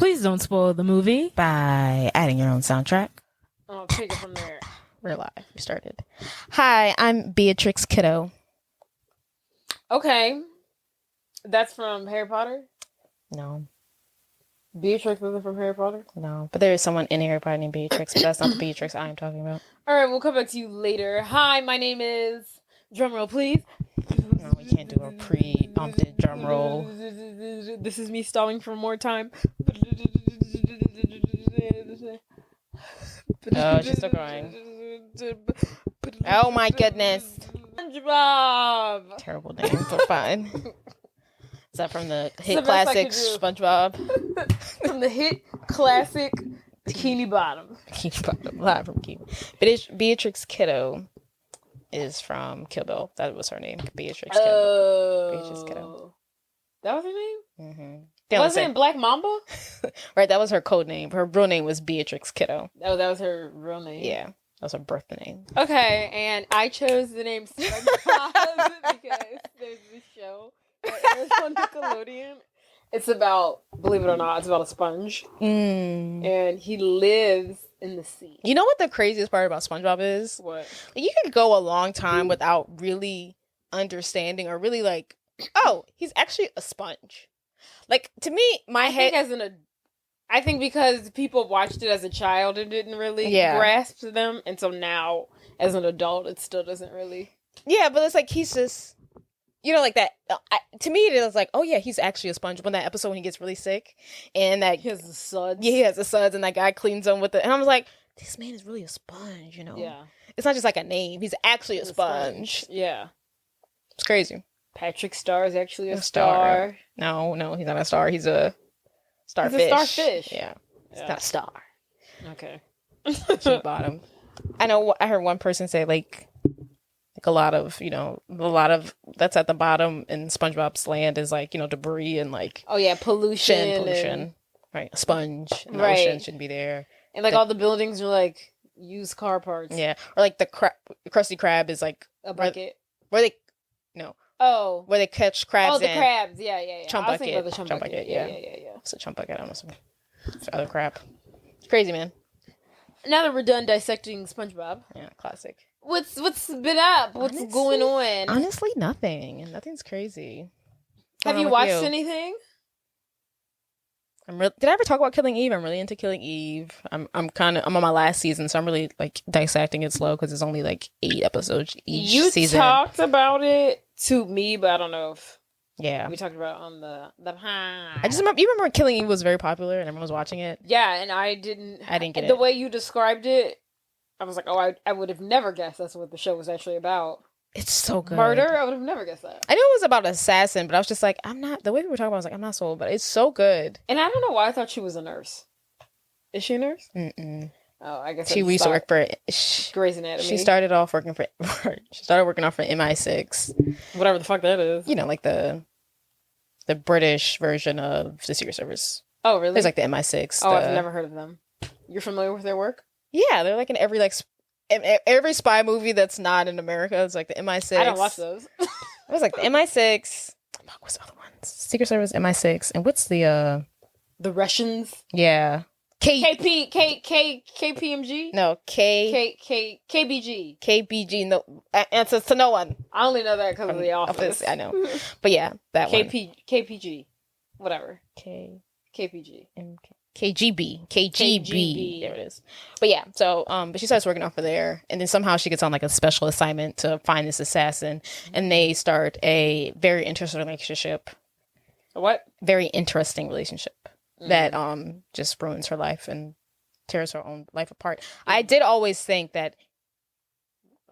Please don't spoil the movie by adding your own soundtrack. I'll take it from there. We're live. We started. Hi, I'm Beatrix Kiddo. Okay. That's from Harry Potter? No. Beatrix isn't from Harry Potter? No. But there is someone in Harry Potter named Beatrix, but that's not the Beatrix I'm talking about. Alright, we'll come back to you later. Hi, my name is... Drumroll, please. No, we can't do a pre-umpted drum roll. This is me stalling for more time. Oh, she's still crying. Oh my goodness. SpongeBob! Terrible name, but fine. Is that from the hit the best I classic could do. SpongeBob? From the hit classic Bikini Bottom. Live from Bikini. Beatrix Kiddo is from Kill Bill. That was her name. Beatrix Kiddo. Beatrix Kiddo. That was her name? Mm-hmm. Wasn't it Black Mamba? Right, that was her code name. Her real name was Beatrix Kiddo. Oh, that was her real name? Yeah, that was her birth name. Okay, and I chose the name SpongeBob because there's this show that airs on Nickelodeon. It's about, believe it or not, it's about a sponge. And he lives in the sea. You know what the craziest part about SpongeBob is? What? You could go a long time without really understanding or really like, oh, he's actually a sponge. Like, to me, I think because people watched it as a child and didn't really grasp them, and so now, as an adult, it still doesn't really. Yeah, but it's like he's just, you know, like that. To me, it was like, oh yeah, he's actually a sponge. When that episode when he gets really sick, and that he has the suds. Yeah, he has the suds, and that guy cleans them with it, and I was like, this man is really a sponge, you know? Yeah, it's not just like a name; he's actually a sponge. Yeah, it's crazy. Patrick Star is actually a star. No, he's not a star. He's a starfish. He's a starfish. Yeah. It's not a star. Okay. Bottom. I know. I heard one person say like a lot of that's at the bottom in SpongeBob's land is like, debris and like pollution. Right. A sponge. And the ocean shouldn't be there. And like all the buildings are like used car parts. Yeah. Or like the Krusty Krab is like a bucket. Where they catch crabs. Oh, the crabs. Yeah. Chump I was bucket. thinking of the chump bucket. Yeah. It's a chump bucket. I don't know some other crap. Crazy, man. Now that we're done dissecting SpongeBob. Yeah, classic. What's been up? What's going on? Honestly, nothing. Nothing's crazy. Have you watched anything? Did I ever talk about Killing Eve? I'm really into Killing Eve. I'm on my last season, so I'm really like dissecting it slow because it's only like 8 episodes each season. You talked about it to me, but I don't know if we talked about it on the I just remember. You remember Killing Eve was very popular and everyone was watching it. Yeah, and I didn't get it. The way you described it, I was like, oh, I would have never guessed that's what the show was actually about. It's so good. Murder? I would have never guessed that. I knew it was about an assassin, but I was just like, I'm not. The way we were talking about, I was like, I'm not sold, but it's so good. And I don't know why I thought she was a nurse. Is she a nurse? Mm-mm. Oh, I guess she used to work for Grey's Anatomy. She started off working for. She started working off for MI6, whatever the fuck that is. Like the British version of the Secret Service. Oh, really? There's like the MI6. Oh, I've never heard of them. You're familiar with their work? Yeah, they're like in every spy movie that's not in America. It's like the MI6. I don't watch those. It was like the MI6. What's the other ones? Secret Service, MI6, and what's the Russians? Yeah. KPMG? No, KBG. KBG. No, answers to no one. I only know that because of The Office. I know, but yeah, that one. KPG, whatever. KPG. KGB. There it is. But yeah, so but she starts working off of there, and then somehow she gets on like a special assignment to find this assassin, and they start a very interesting relationship. What? Very interesting relationship that just ruins her life and tears her own life apart. I did always think that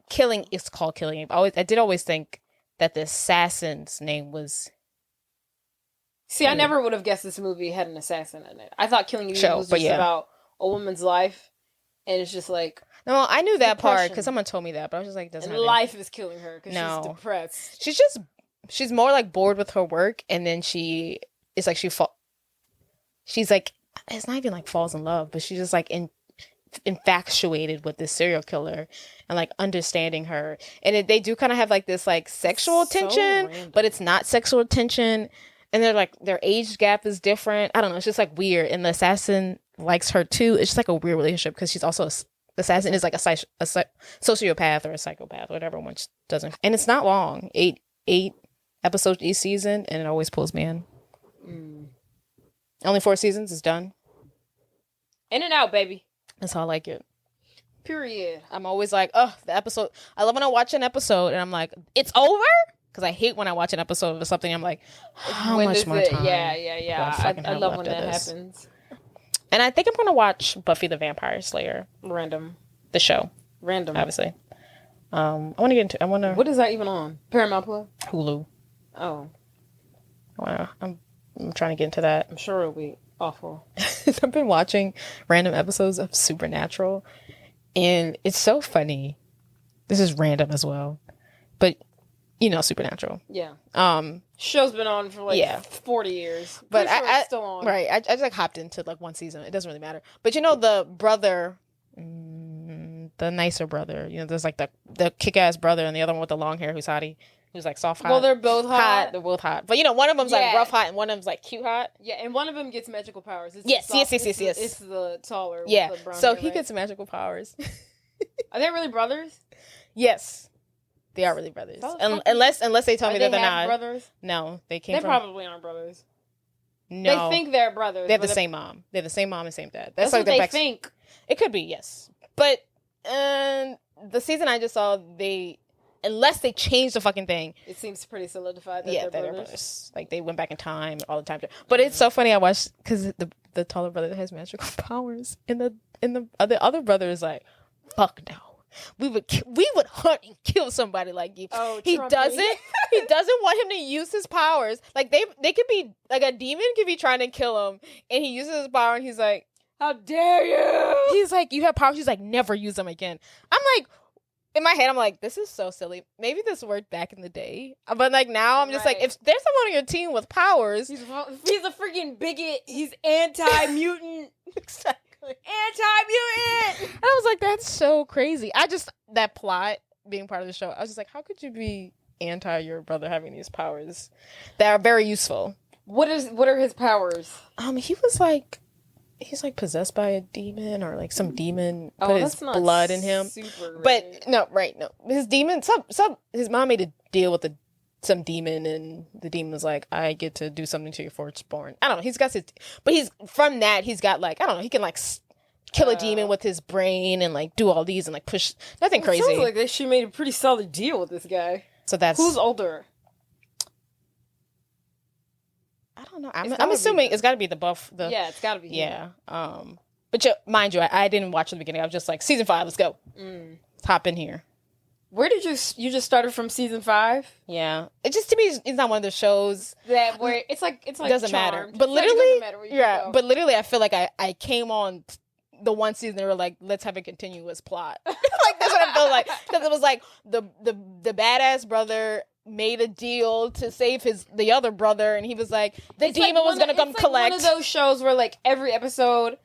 Killing is called Killing Eve. I did always think that the assassin's name was. See, I never would have guessed this movie had an assassin in it. I thought Killing Eve was just about a woman's life, and it's just like. No, I knew that part because someone told me that, but I was just like, doesn't. And life is killing her because she's depressed. She's more like bored with her work, and then she's like she's like, it's not even like falls in love, but she's just like infatuated with this serial killer and like understanding her. And they do kind of have like this like sexual tension, but it's not sexual tension. and they're like their age gap is different. I don't know. It's just like weird. And the assassin likes her too. It's just like a weird relationship because she's also the assassin is like a sociopath or a psychopath, whatever one doesn't. And it's not long. Eight episodes each season, and it always pulls me in. Only 4 seasons. It's done. In and out, baby. That's how I like it. Period. I'm always like, oh, the episode. I love when I watch an episode and I'm like, it's over? Because I hate when I watch an episode of something. I'm like, how much more time? Yeah. I love when that happens. And I think I'm going to watch Buffy the Vampire Slayer. Random. The show. Random. Obviously. I want to get into What is that even on? Paramount Plus? Hulu. Oh. I'm trying to get into that. I'm sure it'll be awful. I've been watching random episodes of Supernatural. And it's so funny. This is random as well. But, you know, Supernatural. Yeah. Show's been on for 40 years. But it's still on. Right. I just like hopped into like one season. It doesn't really matter. But you know, the brother, the nicer brother, you know, there's like the kick-ass brother and the other one with the long hair who's hottie. Who's like soft hot. Well, they're both hot. They're both hot. But you know, one of them's like rough hot and one of them's like cute hot. Yeah, and one of them gets magical powers. Yes. It's the taller. Yeah. With the brown so hair, he gets magical powers. Are they really brothers? Yes. They are really brothers. Unless they tell me that they're not. Brothers? No, they probably aren't brothers. No. They think they're brothers. They have the same mom. They have the same mom and same dad. That's like what they think. It could be, yes. But the season I just saw, unless they change the fucking thing, it seems pretty solidified that they're brothers. Like they went back in time all the time. But it's so funny. I watched because the taller brother has magical powers, and the other brother is like, fuck no. We would hunt and kill somebody like you. Oh, he doesn't want him to use his powers. Like they could be like a demon could be trying to kill him, and he uses his power, and he's like, how dare you? He's like, you have powers. He's like, never use them again. I'm like, in my head, I'm like, this is so silly. Maybe this worked back in the day, but like now, I'm just like, if there's someone on your team with powers, he's a freaking bigot. He's anti-mutant. Exactly. Anti-mutant. And I was like, that's so crazy. That plot being part of the show, I was just like, how could you be anti your brother having these powers that are very useful? What are his powers? He's like possessed by a demon or like some demon put his blood in him. His demon, his mom made a deal with some demon, and the demon was like, I get to do something to your firstborn. I don't know. He's got he's got like, I don't know. He can like kill a demon with his brain and like do all these and like push nothing crazy. Sounds like she made a pretty solid deal with this guy. So that's who's older. I don't know. I'm assuming it's got to be the buff. It's got to be. Yeah. But mind you, I didn't watch the beginning. I was just like, season 5, let's go. Let's hop in here. Where did you just started from season 5? Yeah. It just, to me, it's not one of those shows that where it's like doesn't Charmed. matter. But literally, go. But literally, I feel like I came on the one season. They were like, let's have a continuous plot. Like that's what I feel like, because it was like the badass brother made a deal to save the other brother, and he was like, the demon was gonna come collect. One of those shows where like every episode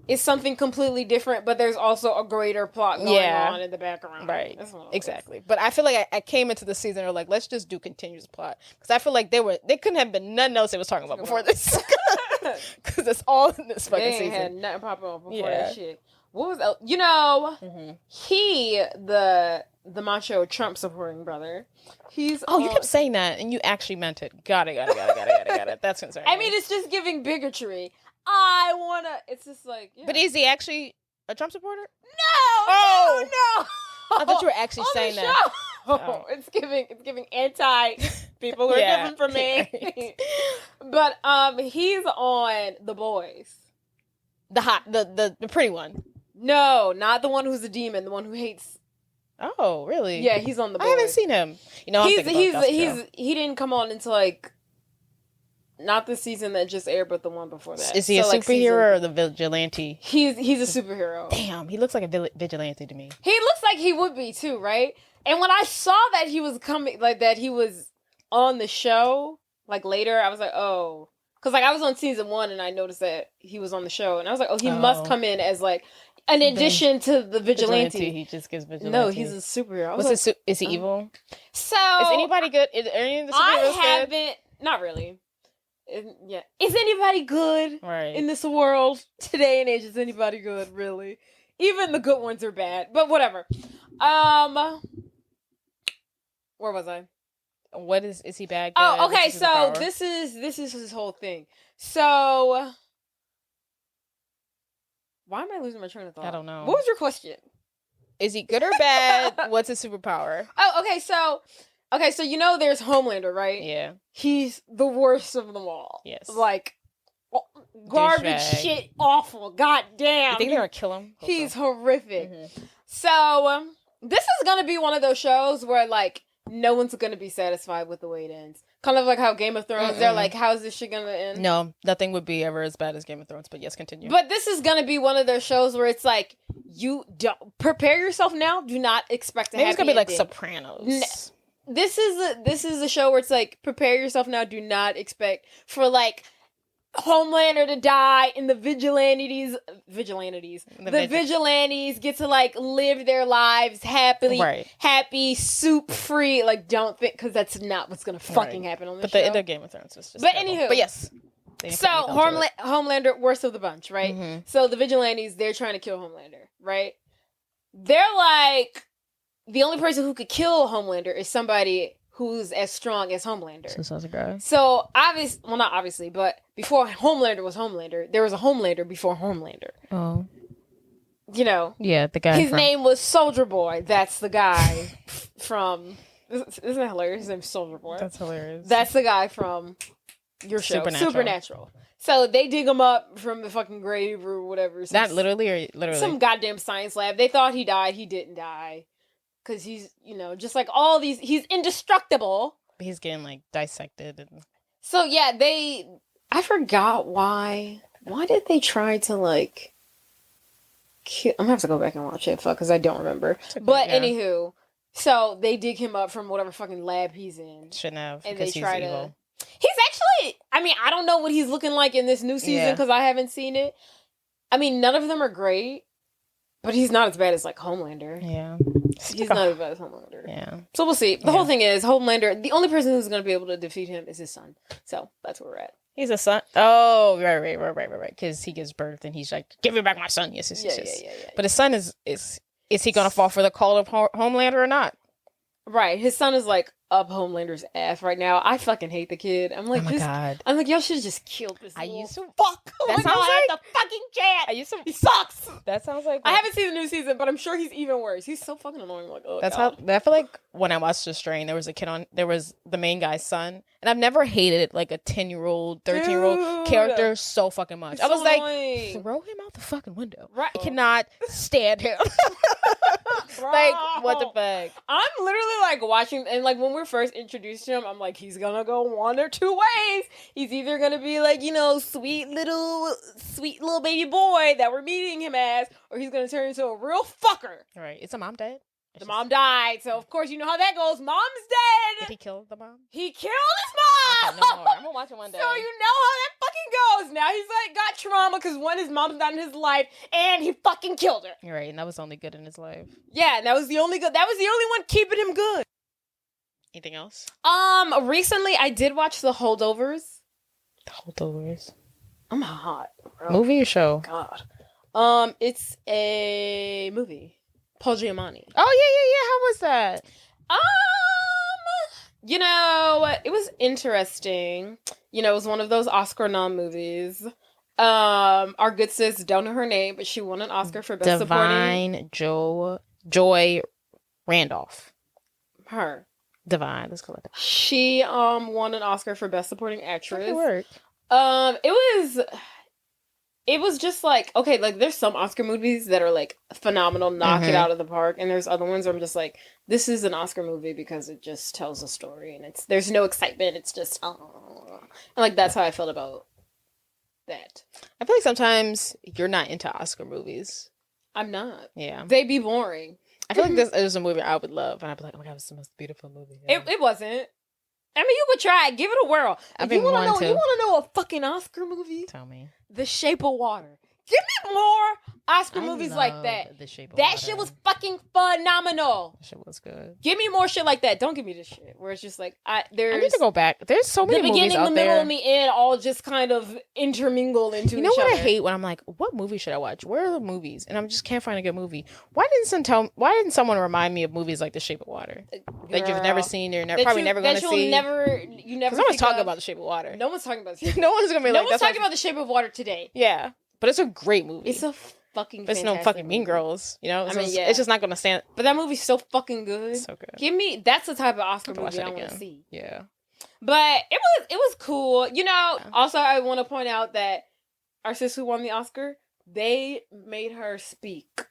is something completely different, but there's also a greater plot going on in the background. Right. Exactly. But I feel like I came into the season, they're like, let's just do continuous plot, because I feel like they couldn't have been nothing else they was talking about before this, because it's all in this fucking season. They had nothing popping up before that shit. What was else? You know, he the macho Trump supporting brother. He's you kept saying that, and you actually meant it. Got it. That's concerning. I mean, it's just giving bigotry. It's just like. Yeah. But is he actually a Trump supporter? No. No. I thought you were actually saying that. Oh. It's giving anti people who are different from me. Right. But he's on The Boys. The pretty one. No, not the one who's a demon. The one who hates. Oh, really? Yeah, he's on The Boys. I haven't seen him. You know, he didn't come on until like. Not the season that just aired, but the one before that. Is he a superhero or the vigilante? He's a superhero. Damn, he looks like a vigilante to me. He looks like he would be too, right? And when I saw that he was coming, like that he was on the show, like later, I was like, oh. Because like I was on season 1 and I noticed that he was on the show. And I was like, oh, he must come in as like an addition to the vigilante. He just gives vigilante. No, he's a superhero. Is he evil? So. Is anybody good? Is any of the superheroes good? Not really. Yeah. Is anybody good Right. in this world? Today and age, is anybody good, really? Even the good ones are bad. But whatever. Where was I? What is he bad? Good? Oh, okay, What's his so superpower? this is his whole thing. So why am I losing my train of thought? I don't know. What was your question? Is he good or bad? What's his superpower? Oh, okay, so you know there's Homelander, right? Yeah. He's the worst of them all. Yes. Like garbage Douchebag. shit, awful. God damn. You think they're gonna kill him? He's horrific. Mm-hmm. So this is gonna be one of those shows where like no one's gonna be satisfied with the way it ends. Kind of like how Game of Thrones, they're like, how's this shit gonna end? No, nothing would be ever as bad as Game of Thrones, but yes, continue. But this is gonna be one of those shows where it's like, you don't prepare yourself now. Do not expect a Maybe happy it's gonna be like ending. Sopranos. This is a show where it's like, prepare yourself now. Do not expect for like Homelander to die and the vigilantes get to like live their lives happy, soup free. Like, don't think, because that's not what's gonna fucking happen on the show. But the end of Game of Thrones was just But terrible. anywho, but yes. So Homelander, worst of the bunch, right? Mm-hmm. So the vigilantes, they're trying to kill Homelander, right? They're like, the only person who could kill Homelander is somebody who's as strong as Homelander. So sounds a guy. So not obviously, but before Homelander was Homelander, there was a Homelander before Homelander. Oh. You know? Yeah, the guy. His name was Soldier Boy. That's the guy from. Isn't that hilarious? His name's Soldier Boy. That's hilarious. That's the guy from your show, Supernatural. So they dig him up from the fucking grave or whatever. Not literally or literally? Some goddamn science lab. They thought he died. He didn't die. Because he's, just like all these, he's indestructible. But he's getting like dissected. And... So yeah, I forgot why. Why did they try to like kill? I'm gonna have to go back and watch it, because I don't remember. Okay, but anywho, so they dig him up from whatever fucking lab he's in. Shouldn't have, and because they try he's evil. He's actually, I don't know what he's looking like in this new season because I haven't seen it. None of them are great, but he's not as bad as like Homelander. Yeah. He's not as bad as Homelander. Yeah. So we'll see. The whole thing is Homelander, the only person who's going to be able to defeat him is his son. So that's where we're at. He's a son. Oh, right. Because he gives birth and he's like, give me back my son. Yes. Yeah. But his son is he going to fall for the call of Homelander or not? Right. His son is like up Homelander's ass right now. I fucking hate the kid. I'm like, oh my God. I'm like, y'all should have just killed this I used to fuck. That sounds like the fucking chance. I used to. He sucks. That sounds like. I haven't seen the new season, but I'm sure he's even worse. He's so fucking annoying. Like, oh, that's God. how I feel like when I watched The Strain, there was a kid on. There was the main guy's son, and I've never hated like a 10-year-old, 13-year-old character so fucking much. It's I was so like, annoying. throw him out the fucking window. Right. I cannot stand him. Like, what the fuck? I'm literally like watching, and like when we're first introduced to him, I'm like, he's gonna go one or two ways. He's either gonna be like, sweet little baby boy that we're meeting him as, or he's gonna turn into a real fucker. Right. Is the mom dead? The mom died, so of course you know how that goes. Mom's dead. Did he kill the mom? He killed his mom. Okay, no more. I'm gonna watch it one day. So you know how that fucking goes. Now he's like got trauma because one, his mom's not in his life, and he fucking killed her. You're right, and that was only good in his life. Yeah, and that was the only one keeping him good. Anything else? Recently I did watch The Holdovers. The Holdovers. I'm hot. Bro. Movie or show? God. It's a movie. Paul Giamatti. Oh yeah. How was that? It was interesting. It was one of those Oscar nom movies. Our good sis, don't know her name, but she won an Oscar for best supporting. Joy Randolph. Her. Divine. Let's call it that. She won an Oscar for best supporting actress. Good work. It was just like, okay, like there's some Oscar movies that are like phenomenal, knock it out of the park, and there's other ones where I'm just like, this is an Oscar movie because it just tells a story and there's no excitement. It's just and like that's how I felt about that. I feel like sometimes you're not into Oscar movies. I'm not. Yeah, they be boring. I feel like this is a movie I would love, and I'd be like, oh my God, it's the most beautiful movie ever. It wasn't. You could try it. Give it a whirl. You want to know a fucking Oscar movie? Tell me. The Shape of Water. Give me more Oscar movies like that. The Shape of That Water. shit was fucking phenomenal. That shit was good. Give me more shit like that. Don't give me this shit where it's just like I need to go back. There's so many the movies beginning, out the there. middle, and the end all just kind of intermingle into You know each what other. I hate when I'm like, what movie should I watch? Where are the movies? And I just can't find a good movie. Why didn't someone remind me of movies like The Shape of Water that you've never seen or probably never going to see? You never. Because no one's talking about The Shape of Water. No one's talking about. The Shape No one's gonna be like. No one's talking about The Shape of Water today. Yeah, but it's a great movie. It's a fucking. But it's no fucking Mean Girls, you know. It's just not gonna stand. But that movie's so fucking good. So good. Give me. That's the type of Oscar movie I want to see. Yeah. But it was cool. You know. Yeah. Also, I want to point out that our sis who won the Oscar, they made her speak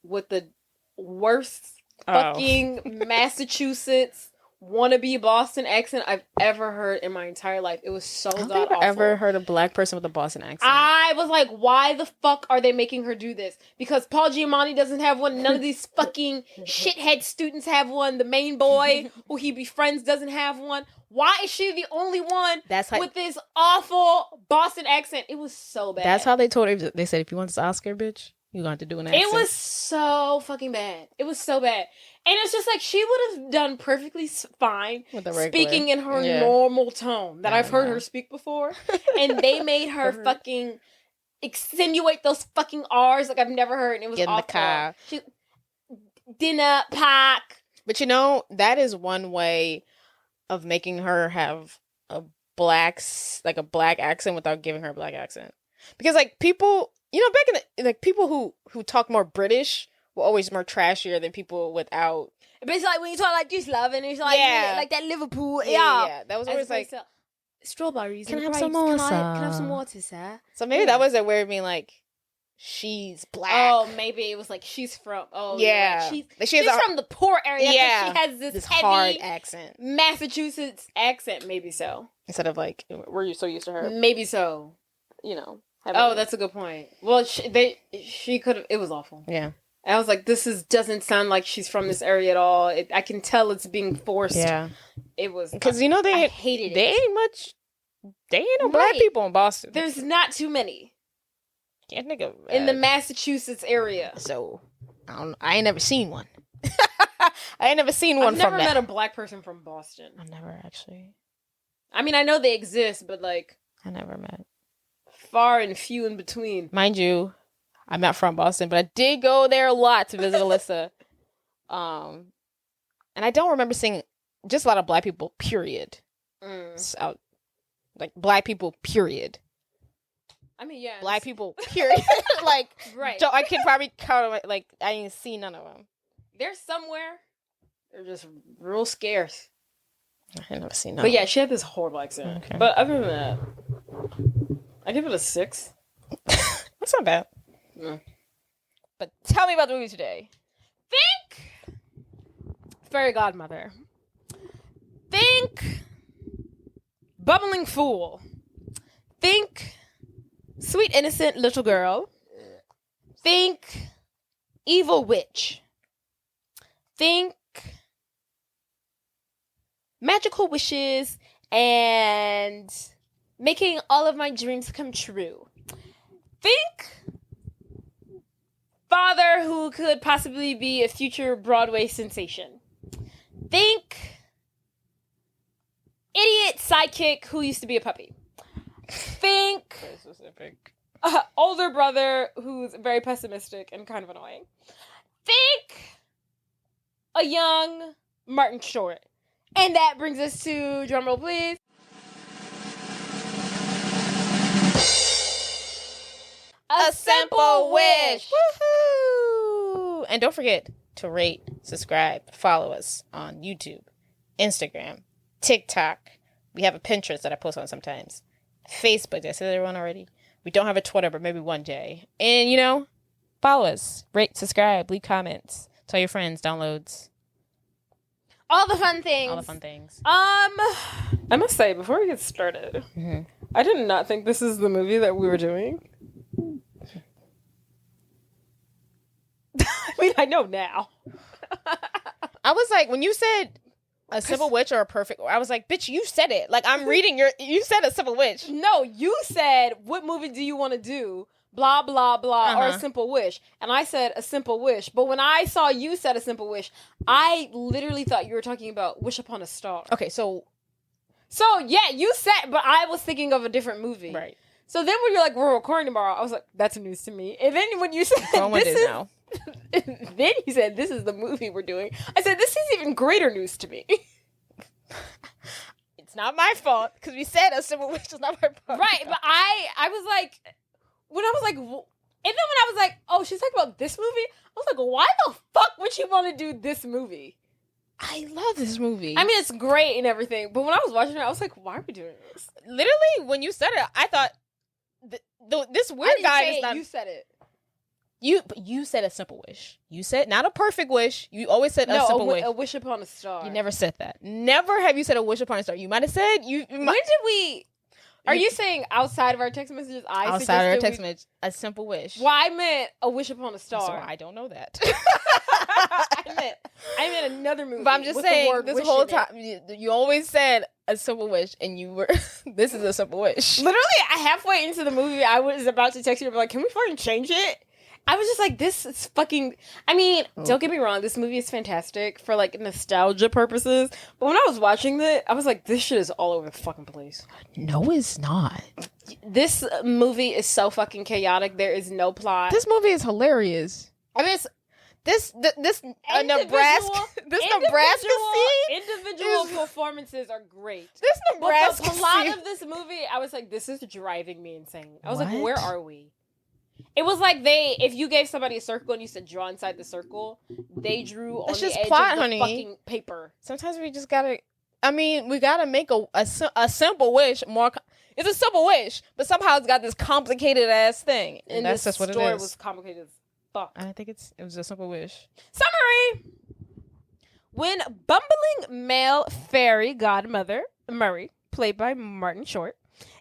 with the worst fucking Massachusetts wannabe Boston accent I've ever heard in my entire life. It was so god awful. I've ever heard a black person with a Boston accent. I was like, why the fuck are they making her do this? Because Paul Giamatti doesn't have one. None of these fucking shithead students have one. The main boy who he befriends doesn't have one. Why is she the only one with this awful Boston accent? It was so bad. That's how they told her. They said, if you want this Oscar, bitch, you're going to have to do an accent. It was so fucking bad. It was so bad. And it's just like she would have done perfectly fine speaking in her normal tone that I've heard her speak before. And they made her fucking extenuate those fucking R's like I've never heard. And it was Get in awful. the car. Dinner, park. But you know, that is one way of making her have a black accent without giving her a black accent. Because like people, you know, back in the, like people who talk more British were always more trashier than people without. But it's like when you talk like this, love, and it's like like that Liverpool, yeah. That was always like strawberries. Can I have some more, sir? Can I have some water, sir? So maybe that was a way of being like, she's black. Oh, maybe it was like she's from. Oh, yeah. She's from the poor area. Yeah, she has this heavy hard accent, Massachusetts accent. Maybe so. Instead of like, we're so used to her. Maybe so. You know. Oh, that's a good point. Well, she could have. It was awful. Yeah. I was like, this doesn't sound like she's from this area at all. I can tell it's being forced. Yeah. It was because you know I hated it. They ain't no black people in Boston. There's not too many. Can't think of in the Massachusetts area. So I ain't never seen one. I ain't never seen one. I've never met a black person from Boston. I've never actually. I mean, I know they exist, but like I never met. Far and few in between. Mind you, I'm not from Boston, but I did go there a lot to visit Alyssa. And I don't remember seeing just a lot of black people, period. So, like, black people, period. I mean, yeah. Black people, period. Like, right. I can probably count, like, I ain't seen none of them. They're somewhere. They're just real scarce. I never seen none. But yeah, she had this horrible accent. Okay. But other than that, I give it a 6. That's not bad. Yeah. But tell me about the movie today. Think Fairy Godmother. Think Bumbling Fool. Think Sweet Innocent Little Girl. Think Evil Witch. Think Magical Wishes and Making All of My Dreams Come True. Think father who could possibly be a future Broadway sensation. Think idiot sidekick who used to be a puppy. Think very specific. Older brother who's very pessimistic and kind of annoying. Think a young Martin Short. And that brings us to, drumroll please, A Simple Wish. Woohoo! And don't forget to rate, subscribe, follow us on YouTube, Instagram, TikTok. We have a Pinterest that I post on sometimes. Facebook. Did I say that one already? We don't have a Twitter, but maybe one day. And, you know, follow us. Rate, subscribe, leave comments. Tell your friends, downloads. All the fun things. All the fun things. I must say, before we get started, I did not think this is the movie that we were doing. I mean, I know now. I was like, when you said A Simple Witch or a Perfect, I was like, bitch, you said it. Like, I'm reading you said A Simple Witch. No, you said, what movie do you want to do? blah, blah, blah, or a simple wish. And I said a simple wish. But when I saw you said a simple wish, I literally thought you were talking about Wish Upon a Star. Okay, so yeah, you said, but I was thinking of a different movie. Right. So then when you're like, we're recording tomorrow, I was like, that's news to me. And then when you said, now. then you said, this is the movie we're doing. I said, this is even greater news to me. It's not my fault, because we said a simple wish is not my fault. Right, but I was like, and then when I was like, oh, she's talking about this movie, I was like, why the fuck would she want to do this movie? I love this movie. I mean, it's great and everything, but when I was watching it, I was like, why are we doing this? Literally, when you said it, I thought, this weird guy is not... You said it. You said a simple wish. You said not a perfect wish. You always said a simple wish. A wish upon a star. You never said that. Never have you said a wish upon a star. You might have said when did we? Are you saying outside of our text messages? Outside of our text message, a simple wish. Well, I meant a wish upon a star. So I don't know that. I meant another movie. But I'm just saying, this whole time you always said a simple wish, and you were. This is a simple wish. Literally, halfway into the movie, I was about to text you, and be like, "Can we fucking change it?" I was just like, this is fucking... I mean, don't get me wrong. This movie is fantastic for, like, nostalgia purposes. But when I was watching it, I was like, this shit is all over the fucking place. No, it's not. This movie is so fucking chaotic. There is no plot. This movie is hilarious. I mean, it's... This Nebraska scene... Individual performances are great. This Nebraska But the plot of this movie, I was like, this is driving me insane. I was like, where are we? It was like if you gave somebody a circle and you said draw inside the circle, they drew on the edge of the fucking paper. Sometimes we just gotta, we gotta make a simple wish more, it's a simple wish, but somehow it's got this complicated ass thing. And that's just what it is. The story was complicated as fuck. I think it was a simple wish. Summary! When bumbling male fairy godmother, Murray, played by Martin Short,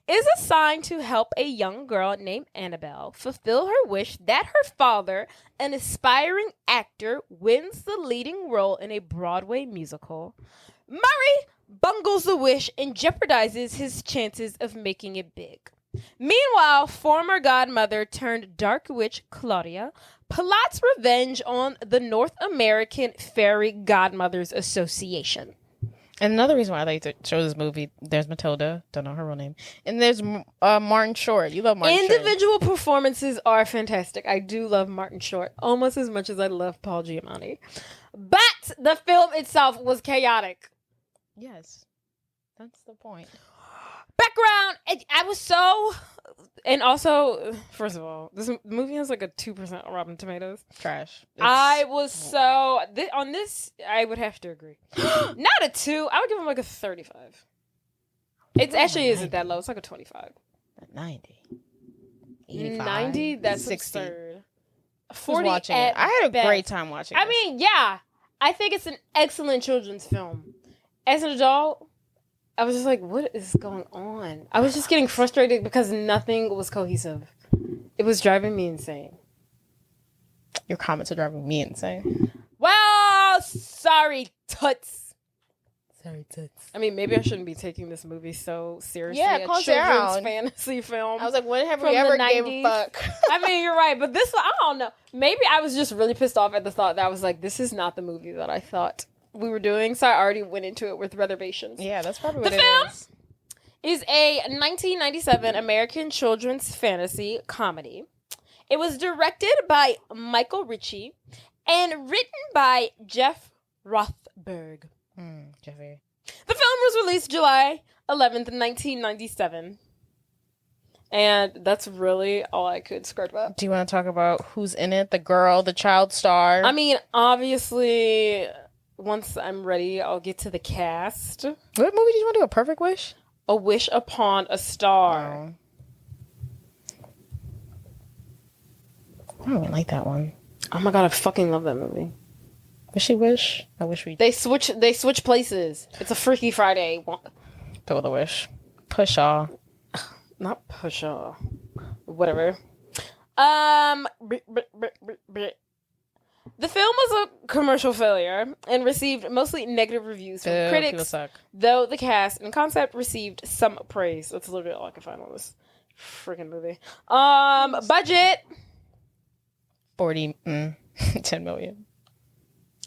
is assigned to help a young girl named Anabel fulfill her wish that her father, an aspiring actor, wins the leading role in a Broadway musical, Murray bungles the wish and jeopardizes his chances of making it big. Meanwhile, former godmother turned dark witch Claudia plots revenge on the North American Fairy Godmothers Association. And another reason why I like to show this movie, there's Matilda, don't know her real name, and there's Martin Short. You love Martin Short. Individual performances are fantastic. I do love Martin Short almost as much as I love Paul Giamatti. But the film itself was chaotic. Yes, that's the point. Background, I was so... And also, first of all, this movie has like a 2% Rotten Tomatoes. Trash. I was so... on this, I would have to agree. Not a 2. I would give him like a 35. It actually isn't that low. It's like a 25. 90. 85. 90? That's 60. absurd. 40 watching it. I had a great time watching it. I mean, yeah. I think it's an excellent children's film. As an adult... I was just like, what is going on? I was just getting frustrated because nothing was cohesive. It was driving me insane. Your comments are driving me insane. Well, sorry, toots. Sorry, toots. I mean, maybe I shouldn't be taking this movie so seriously. Yeah, a calm children's down. fantasy film. I was like, when have we ever gave a fuck? I mean, you're right, but this, I don't know. Maybe I was just really pissed off at the thought that I was like, this is not the movie that I thought we were doing, so I already went into it with reservations. Yeah, that's probably what the it film is a 1997 American children's fantasy comedy. It was directed by Michael Ritchie and written by Jeff Rothberg. Jeffy. The film was released July 11th, 1997. And that's really all I could scrape up. Do you want to talk about who's in it? The girl, the child star? I mean, obviously... Once I'm ready, I'll get to the cast. What movie did you want to do? A Perfect Wish? A Wish Upon a Star. I don't like that one. Oh my god, I fucking love that movie. Wishy Wish? I wish we... They switch places. It's a Freaky Friday. Go with a wish. Pushaw. Not Pushaw. Whatever. The film was a commercial failure and received mostly negative reviews from critics, though the cast and concept received some praise. That's literally all I can find on this. Freaking movie. Budget 40, 10 million,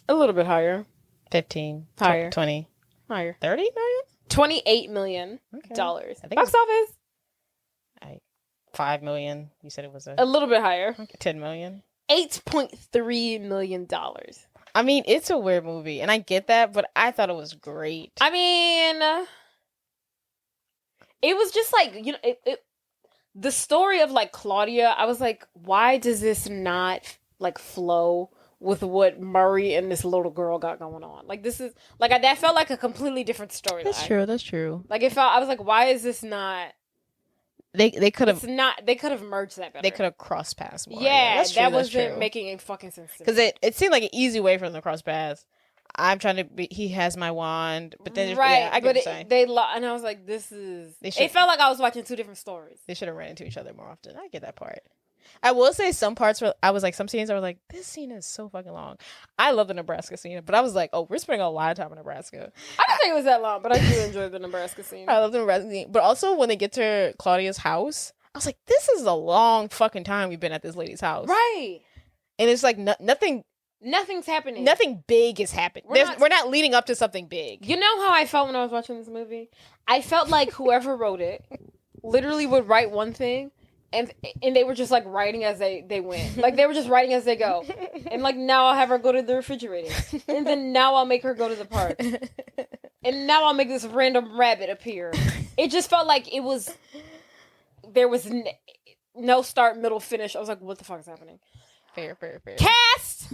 a little bit higher. 15, Higher. 20, Higher. 30 million. $28 million. Okay. I think Box office 5 million. You said it was a little bit higher. 10 million. $8.3 million. I mean, it's a weird movie, and I get that, but I thought it was great. I mean, it was just like, you know, it the story of like Claudia. I was like, why does this not like flow with what Murray and this little girl got going on? Like, this is like that felt like a completely different story. That's true. Like, it felt, I was like, why is this not? They could have They could have merged that better. They could have cross paths more. Yeah, that's true, that that's wasn't true. making any fucking sense. Because it seemed like an easy way for them to cross paths. I'm trying to be. He has my wand, but then right, yeah, I get what you're saying. And I was like, this is. It felt like I was watching two different stories. They should have ran into each other more often. I get that part. I will say some parts where I was like, some scenes I was like, this scene is so fucking long. I love the Nebraska scene, but I was like, oh, we're spending a lot of time in Nebraska. I didn't think it was that long, but I do enjoy the Nebraska scene. I love the Nebraska scene, but also when they get to Claudia's house, I was like, this is a long fucking time we've been at this lady's house, right? And it's like Nothing's happening. Nothing big is happening. We're not leading up to something big. You know how I felt when I was watching this movie? I felt like whoever wrote it literally would write one thing, and they were just like writing as they went. Like, they were just writing as they go. And like, now I'll have her go to the refrigerator, and then now I'll make her go to the park, and now I'll make this random rabbit appear. It just felt like there was no start, middle, finish. I was like, what the fuck is happening? Fair. Cast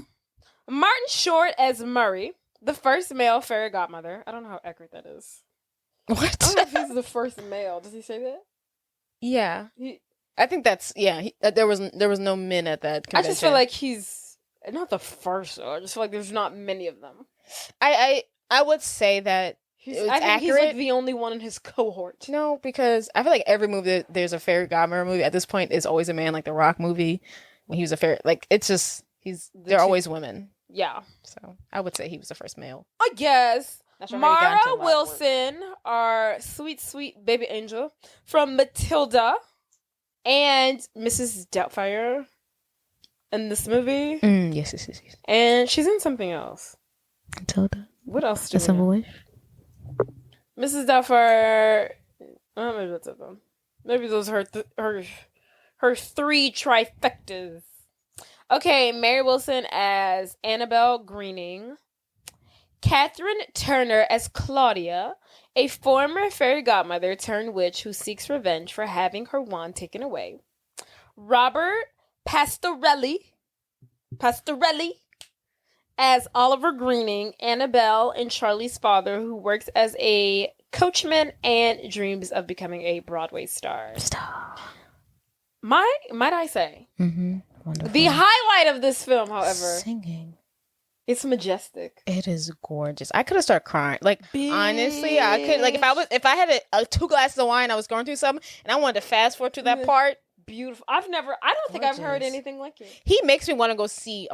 Martin Short as Murray, the first male fairy godmother. I don't know how accurate that is. What? I don't know if he's the first male. Does he say that? Yeah. I think that's, there was no men at that convention. I just feel like he's not the first, though. I just feel like there's not many of them. I would say that I think accurate. he's like the only one in his cohort. No, because I feel like every movie there's a fairy godmother movie at this point is always a man, like the Rock movie when he was a fairy. Like, it's just they're always women. Yeah. So I would say he was the first male. I guess. Sure Mara Wilson, our sweet, sweet baby angel from Matilda, and Mrs. Doubtfire in this movie. Yes. And she's in something else. Matilda. What else? The Simple Wish. Mrs. Doubtfire. Maybe that's it though. Maybe those are her three trifectas. Okay, Mary Wilson as Anabel Greening. Catherine Turner as Claudia, a former fairy godmother turned witch who seeks revenge for having her wand taken away. Robert Pastorelli as Oliver Greening, Annabelle and Charlie's father, who works as a coachman and dreams of becoming a Broadway star. Might I say? Mm-hmm. Wonderful. The highlight of this film, however, singing. It's majestic. It is gorgeous. I could have started crying. Like, honestly, I could. Like, if I had a 2 glasses of wine, I was going through something, and I wanted to fast forward to that part. Beautiful. I don't think I've heard anything like it. He makes me want to go see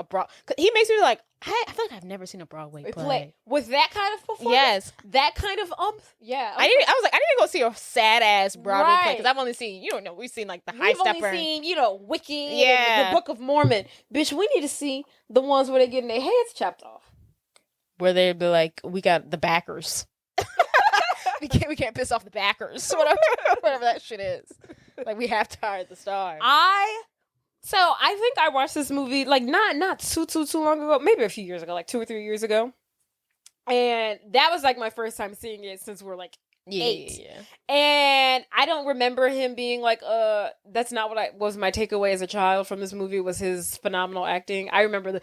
he makes me like, I feel like I've never seen a Broadway play. With that kind of performance? Yes. That kind of yeah. I was like, I need to go see a sad ass Broadway play, because I've only seen, we've seen like the High Stepper. We've only seen, Wicked, and the Book of Mormon. Bitch, we need to see the ones where they're getting their heads chopped off. Where they'd be like, we got the backers. we can't piss off the backers. Whatever that shit is. Like, we have to hire the star. I think I watched this movie like not too long ago, maybe a few years ago, like 2 or 3 years ago, and that was like my first time seeing it since we're like 8. Yeah. And I don't remember him being like, that's not what was my takeaway as a child from this movie was his phenomenal acting. I remember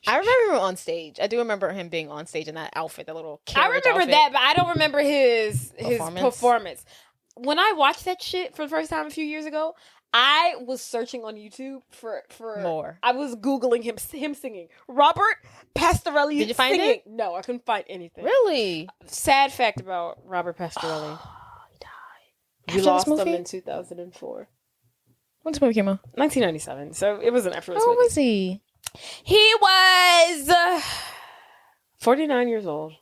I remember him on stage. I do remember him being on stage in that outfit, that little carriage outfit. that, but I don't remember his performance. When I watched that shit for the first time a few years ago, I was searching on YouTube for more. I was Googling him singing. Robert Pastorelli. Did you find it? No, I couldn't find anything. Really? Sad fact about Robert Pastorelli. He died. We lost him in 2004. When this movie came out? 1997. So it was an after. How old was he? He was 49 years old.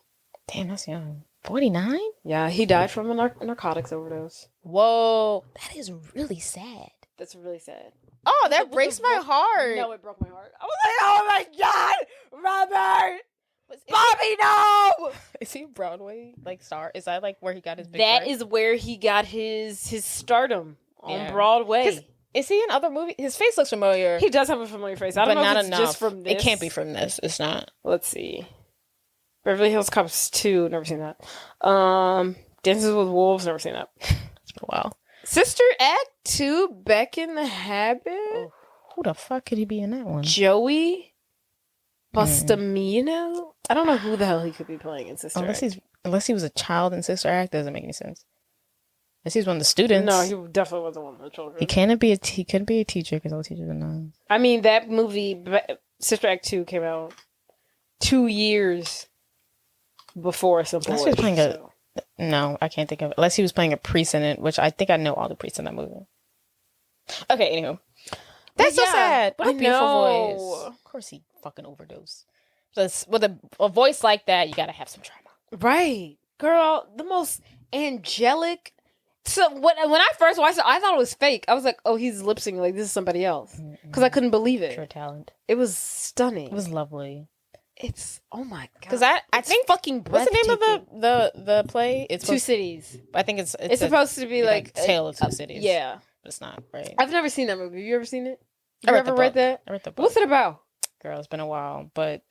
Damn, that's young. 49? Yeah, he died from a narcotics overdose. Whoa, that is really sad. That's really sad. Oh, that breaks my heart. No, it broke my heart. I was like, oh my God, Robert! Bobby, no! Is he Broadway star? Is that where he got his big That break? is where he got his stardom on Broadway. Is he in other movies? His face looks familiar. He does have a familiar face. I don't know not if it's enough. just from this. It can't be from this. It's not. Let's see. Beverly Hills Cops 2, never seen that. Dances with Wolves, never seen that. It's been a while. Sister Act 2, Back in the Habit. Oh, who the fuck could he be in that one? Joey Bustamino? I don't know who the hell he could be playing in Sister Act. Unless he was a child in Sister Act, doesn't make any sense. Unless he's one of the students. No, he definitely wasn't one of the children. He couldn't be a teacher because all teachers are nuns. I mean, that movie, Sister Act 2, came out 2 years before Simple Wish. No, I can't think of it. Unless he was playing a priest in it, which I think I know all the priests in that movie. Okay, anywho. That's so sad. What a beautiful voice. Of course he fucking overdosed. Just with a voice like that, you gotta have some trauma. Right. Girl, the most angelic. So when I first watched it, I thought it was fake. I was like, oh, he's lip syncing. Like, this is somebody else. Because I couldn't believe it. Pure talent. It was stunning. It was lovely. It's, oh my God. Because I think fucking what's the name of the play? It's Two Cities. I think it's supposed to be like Tale of Two Cities. Yeah. But it's not, right? I've never seen that movie. Have you ever seen it? I read ever read that? I read the book. What's it about? Girl, it's been a while, but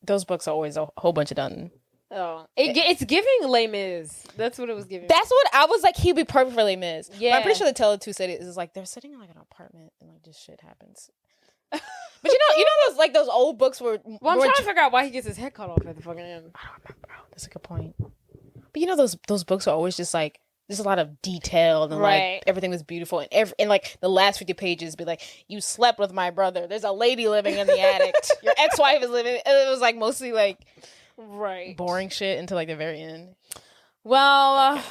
those books are always a whole bunch of done. Oh, it's giving Les Mis. That's what it was giving. That's what I was like. He'd be perfect for Les Mis. Yeah, but I'm pretty sure the Tale of Two Cities is they're sitting in an apartment and this shit happens. But you know those old books were. Well, I'm trying to figure out why he gets his head cut off at the fucking end. I don't remember. That's a good point. But those books are always just there's a lot of detail and everything was beautiful and the last 50 pages be you slept with my brother. There's a lady living in the attic. Your ex-wife is living. It was mostly boring shit until the very end. Well,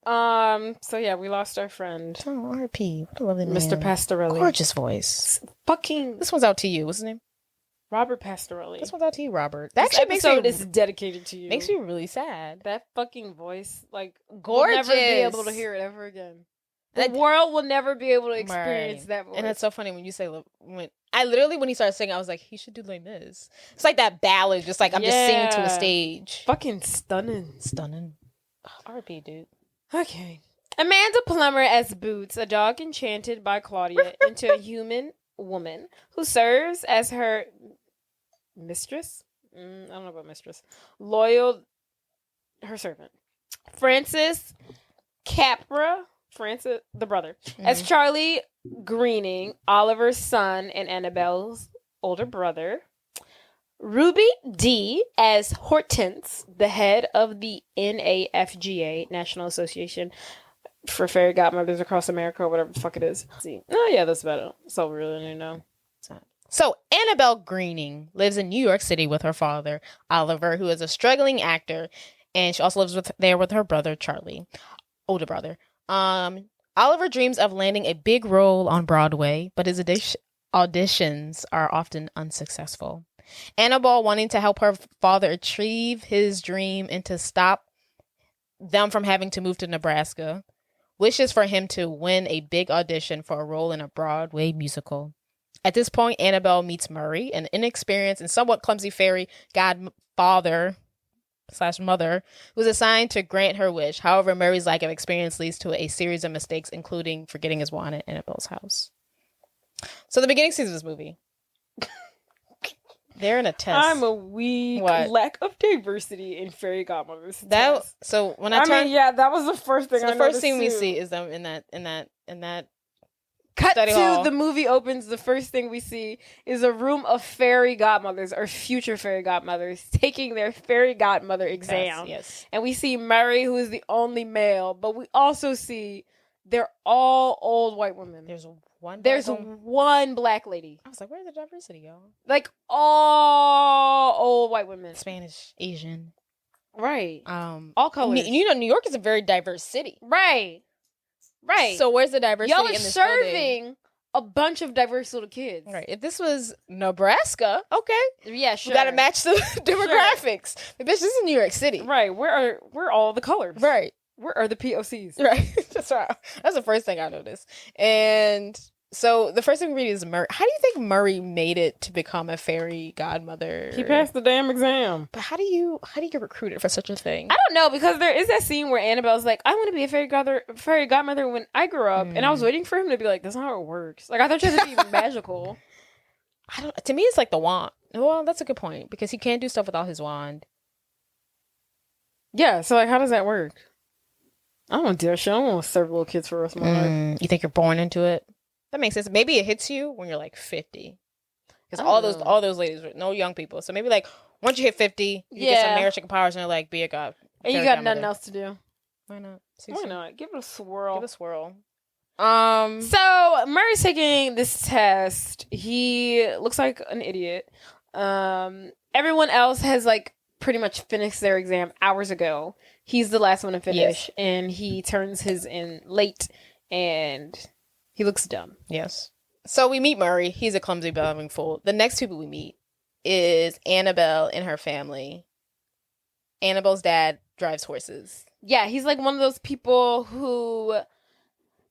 so yeah, we lost our friend. Oh, R.I.P. What a lovely man. Mr. Pastorelli. Gorgeous voice. This one's out to you. What's his name? Robert Pastorelli. This one's out to you, Robert. This episode is dedicated to you. Makes me really sad. That fucking voice, gorgeous. We'll never be able to hear it ever again. The world will never be able to experience that voice. And it's so funny when you say when he started singing, I was like, he should do Les Mis. It's like that ballad, just I'm just singing to a stage. Fucking stunning. R.I.P. dude. Okay. Amanda Plummer as Boots, a dog enchanted by Claudia into a human woman who serves as her mistress. I don't know about mistress. Loyal, her servant. Francis Capra, Francis, the brother, as Charlie Greening, Oliver's son and Annabelle's older brother. Ruby D as Hortense, the head of the NAFGA, National Association for Fairy Godmothers Across America, or whatever the fuck it is. Let's see. Oh yeah, that's about it. That's all we really need to know. So Anabel Greening lives in New York City with her father, Oliver, who is a struggling actor, and she also lives there with her brother, Charlie, older brother. Oliver dreams of landing a big role on Broadway, but his auditions are often unsuccessful. Annabelle, wanting to help her father achieve his dream and to stop them from having to move to Nebraska, wishes for him to win a big audition for a role in a Broadway musical. At this point, Annabelle meets Murray, an inexperienced and somewhat clumsy fairy godfather / mother, who's assigned to grant her wish. However, Murray's lack of experience leads to a series of mistakes, including forgetting his wand at Annabelle's house. So the beginning scenes of this movie. They're in a test. I'm a weak lack of diversity in fairy godmothers. That was the first thing. So the first thing we see is them in that. Cut study to hall. The movie opens. The first thing we see is a room of fairy godmothers or future fairy godmothers taking their fairy godmother exam. Yes. And we see Murray, who is the only male, but we also see they're all old white women. There's one black lady. I was like, where's the diversity, y'all? All old white women. Spanish, Asian. Right. All colors. New York is a very diverse city. Right. So where's the diversity y'all in are this serving a bunch of diverse little kids. Right. If this was Nebraska, okay. Yeah, sure. We gotta match the demographics. Sure. Bitch, this is New York City. Right. Where are all the colors? Right. Where are the POCs? Right. That's right. That's the first thing I noticed. And so the first thing we read is Murray. How do you think Murray made it to become a fairy godmother? He passed the damn exam. But how do you get recruited for such a thing? I don't know, because there is that scene where Annabelle's like, I want to be a fairy godmother when I grew up, and I was waiting for him to be like, that's not how it works. Like, I thought you had to be magical. To me, it's like the wand. Well, that's a good point, because he can't do stuff without his wand. Yeah, so like, how does that work? I don't want to do that shit. I don't want to serve little kids for the rest of my life. You think you're born into it? That makes sense. Maybe it hits you when you're like 50. Because all those ladies were no young people. So maybe like once you hit 50, you get some magical powers and they're like, be a god. And you got nothing else to do. Why not? Why not? Give it a swirl. Give it a swirl. So Murray's taking this test. He looks like an idiot. Everyone else has like pretty much finished their exam hours ago. He's the last one to finish, and he turns his in late, and he looks dumb. Yes. So we meet Murray. He's a clumsy, bumbling fool. The next people we meet is Anabel and her family. Annabelle's dad drives horses. Yeah, he's like one of those people who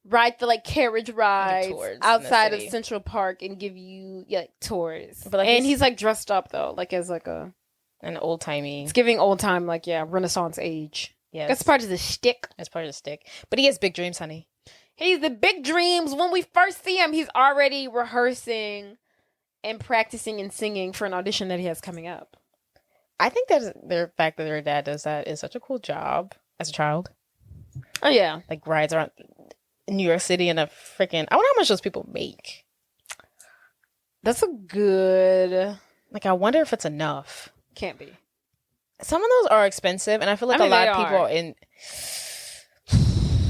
ride the like carriage rides outside of Central Park and give you tours. But like, and he's like dressed up though, like as like an old timey. It's giving old time, like Renaissance age. Yes, that's part of the shtick. That's part of the shtick. But he has big dreams, honey. He's the big dreams. When we first see him, he's already rehearsing and practicing and singing for an audition that he has coming up. I think that the fact that their dad does that is such a cool job as a child. Oh yeah, like rides around New York City in a freaking. I wonder how much those people make. That's a good. Like, I wonder if it's enough. Can't be. Some of those are expensive, and I feel like a lot of people in.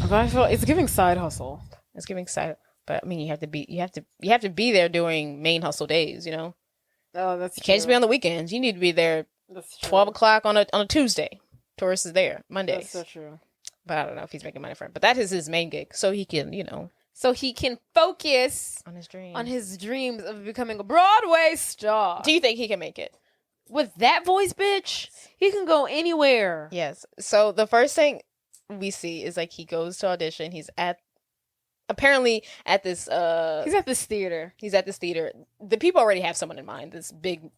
But I feel it's giving side hustle. It's giving side, but I mean, you have to be there during main hustle days. You know. Oh, that's. You can't just be on the weekends. You need to be there. That's 12 o'clock on a Tuesday. Tourist is there Mondays. That's so true. But I don't know if he's making money from it. But that is his main gig, so he can, so he can focus on his dreams of becoming a Broadway star. Do you think he can make it with that voice, bitch? He can go anywhere. Yes. So the first thing we see is like he goes to audition. He's apparently at this he's at this theater. The people already have someone in mind, this big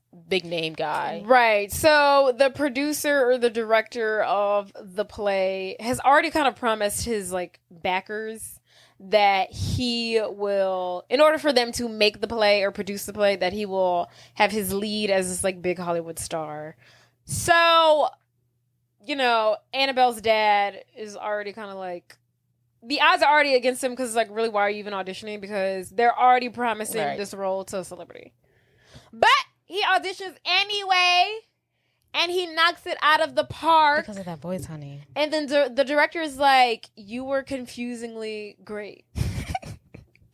name guy. Right. So the producer or the director of the play has already kind of promised his like backers that he will, in order for them to make the play or produce the play, that he will have his lead as this like big Hollywood star. So, Annabelle's dad is already kind of like, the odds are already against him because it's like, really, why are you even auditioning? Because they're already promising this role to a celebrity. But he auditions anyway, and he knocks it out of the park. Because of that voice, honey. And then the director is like, you were confusingly great.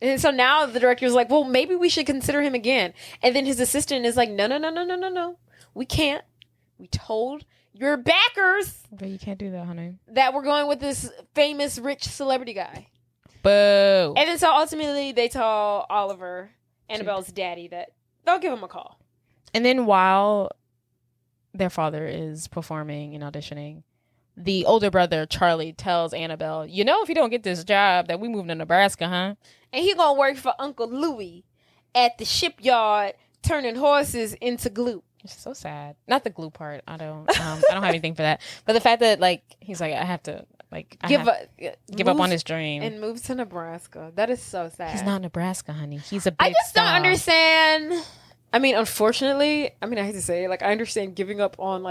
And so now the director is like, well, maybe we should consider him again. And then his assistant is like, no. We can't. We told your backers. But you can't do that, honey. That we're going with this famous rich celebrity guy. Boo. And then so ultimately they tell Oliver, Annabelle's daddy, that they'll give him a call. And then while their father is performing and auditioning, the older brother, Charlie, tells Annabelle, if you don't get this job, that we move to Nebraska, huh? And he gonna work for Uncle Louie at the shipyard, turning horses into glue. It's so sad. Not the glue part. I don't have anything for that. But the fact that he's like, I have to give up on his dream and move to Nebraska. That is so sad. He's not Nebraska, honey. He's a big I just star. don't understand. I mean, unfortunately, I hate to say it, I understand giving up on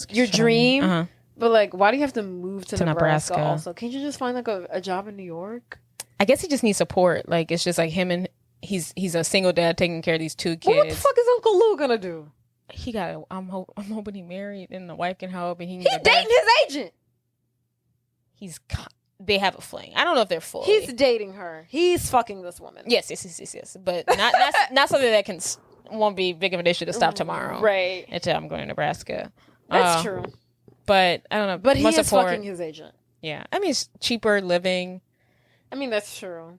your dream, but why do you have to move to Nebraska also? Can't you just find a job in New York? I guess he just needs support. It's just him and he's a single dad taking care of these two kids. Well, what the fuck is Uncle Lou gonna do? He got. I'm hoping he married and the wife can help. And he's dating his agent. They have a fling. I don't know if they're full. He's dating her. He's fucking this woman. Yes. But not something that won't be big of an issue to stop tomorrow. Right. Until I'm going to Nebraska. That's true. But I don't know. But he is fucking his agent. Yeah. It's cheaper living. That's true.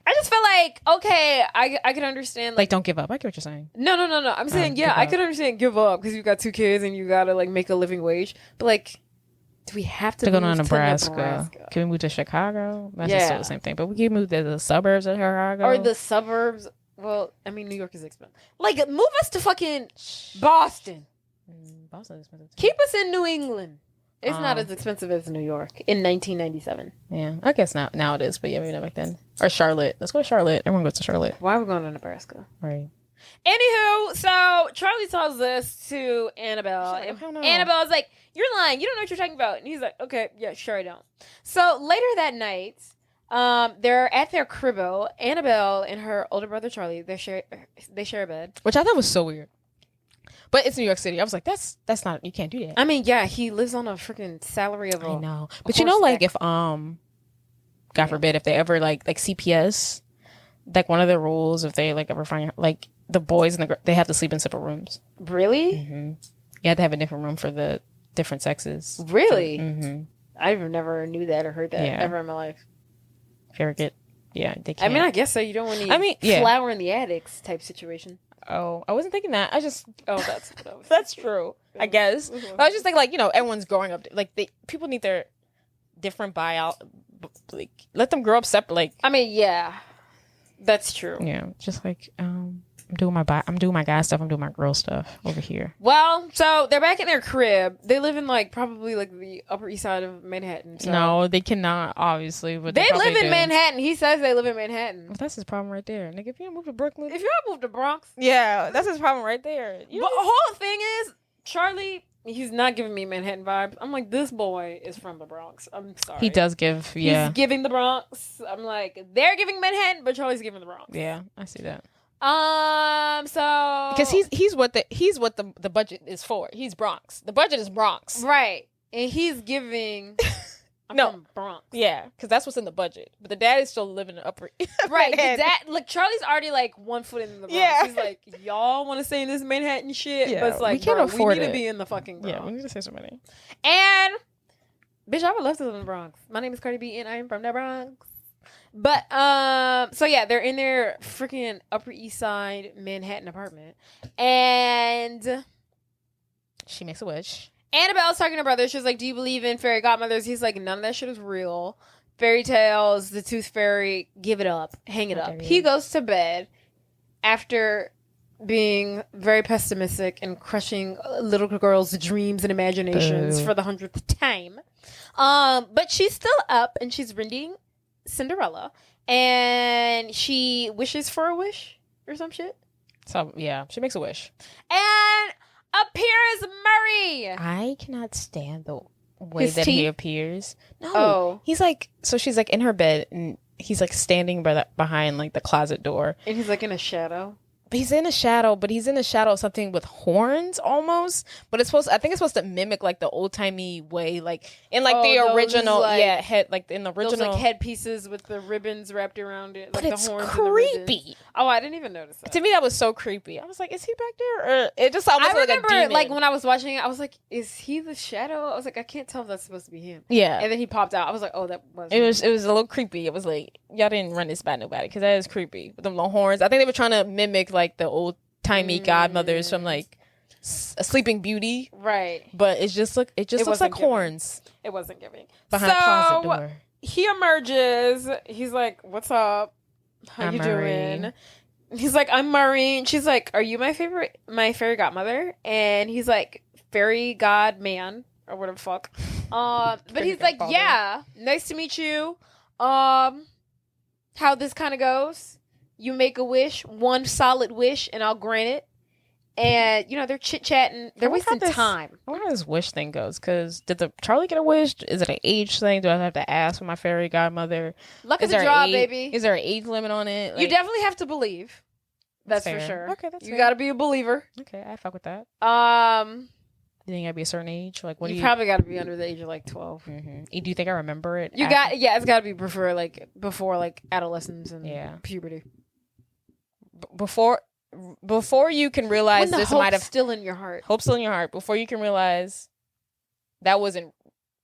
I just feel like, okay, I can understand. Like, don't give up. I get what you're saying. No. I'm saying, yeah, I can understand give up because you've got 2 kids and you got to, like, make a living wage. But, like, do we have to go move to Nebraska? To Nebraska? Can we move to Chicago? That's just still the same thing. But we can move to the suburbs of Chicago. Or the suburbs. Well, I mean, New York is expensive. Like, move us to fucking Boston. Boston is expensive too. Keep us in New England. It's not as expensive as New York in 1997. Yeah, I guess now it is, but yeah, maybe not back then. Or Charlotte. Let's go to Charlotte. Everyone goes to Charlotte. Why are we going to Nebraska? Right. Anywho, so Charlie tells this to Anabel. Like, And I don't know. Anabel's like, you're lying. You don't know what you're talking about. And he's like, okay, yeah, sure I don't. So later that night, they're at their cribbo. Anabel and her older brother Charlie, they share a bed. Which I thought was so weird. But it's New York City. I was like, that's not, you can't do that. I mean, yeah, he lives on a freaking salary of I know. But you know, like, if, God forbid, if they ever, like CPS, like, one of the rules, if they, like, ever find, like, the boys, they have to sleep in separate rooms. Really? Mm-hmm. You have to have a different room for the different sexes. Really? Mm-hmm. I never knew that or heard that ever in my life. If you ever get, they can't. I mean, I guess so. You don't want any flower in the attics type situation. Oh, I wasn't thinking that. that's That's true. I guess. But I was just thinking, like, everyone's growing up. Like, people need their different like, let them grow up separate. Like, I mean, yeah, that's true. Yeah, just like I'm doing my guy stuff. I'm doing my girl stuff over here. Well, so they're back in their crib. They live in probably the Upper East Side of Manhattan. So. No, they cannot. Obviously, but they live in Manhattan. He says they live in Manhattan. Well, that's his problem right there, nigga. If you don't move to Brooklyn, if you don't move to Bronx, yeah, that's his problem right there. But the whole thing is, Charlie, he's not giving me Manhattan vibes. I'm like, this boy is from the Bronx. I'm sorry. He does give, He's giving the Bronx. I'm like, they're giving Manhattan, but Charlie's giving the Bronx. Yeah, I see that. So because he's what the budget is for. He's Bronx. The budget is Bronx, right? And he's giving. I'm from Bronx. Yeah, because that's what's in the budget. But the dad is still living in the upper. Right. The dad, like, Charlie's already like 1 foot in the Bronx. Yeah. He's like, y'all want to stay in this Manhattan shit, yeah. but it's like, we can't afford we need it. to be in the fucking Bronx. Yeah, we need to save some money. And bitch, I would love to live in the Bronx. My name is Cardi B, and I am from the Bronx. But so yeah, they're in their freaking Upper East Side Manhattan apartment, and she makes a wish. Anabel's talking to her brother. She's like, "Do you believe in fairy godmothers?" He's like, "None of that shit is real. Fairy tales, the tooth fairy, give it up, hang it up." He goes to bed after being very pessimistic and crushing little girls' dreams and imaginations for the 100th time. But she's still up and she's reading Cinderella, and she wishes for a wish or some shit. So yeah, she makes a wish, and appears Murray. I cannot stand the way that he appears. No, he's like, so she's like in her bed, and he's like standing behind like the closet door, and he's like in a shadow. But he's in a shadow, of something with horns almost. But I think it's supposed to mimic like the old timey way, like in like the original, head, like in the original, those like headpieces with the ribbons wrapped around it, like but it's the horns. Creepy. Oh, I didn't even notice that. To me, that was so creepy. I was like, is he back there? Or it just almost like a demon. Like when I was watching it, I was like, is he the shadow? I was like, I can't tell if that's supposed to be him. Yeah. And then he popped out. I was like, oh, that was. It was a little creepy. It was like, y'all didn't run this by nobody because that is creepy with them little horns. I think they were trying to mimic like the old timey godmothers from like a Sleeping Beauty, right? But it just looks like horns. It wasn't giving behind a closet door. He emerges. He's like, "What's up? How you doing?" He's like, "I'm Murray." And she's like, "Are you my fairy godmother?" And he's like, "Fairy god man or whatever the fuck." But he's like, "Yeah, nice to meet you. How this kind of goes?" You make a wish, one solid wish, and I'll grant it. And, they're chit-chatting. They're wasting time. I wonder how this wish thing goes. Because did Charlie get a wish? Is it an age thing? Do I have to ask for my fairy godmother? Luck of the draw, baby. Is there an age limit on it? Like, you definitely have to believe. That's for sure. Okay, that's You got to be a believer. Okay, I fuck with that. You think you gotta be a certain age? Like, what? You probably got to be under the age of like 12. Mm-hmm. Do you think I remember it? It's got to be before adolescence and puberty. Before you can realize when this might have still in your heart. Hope still in your heart. Before you can realize that wasn't.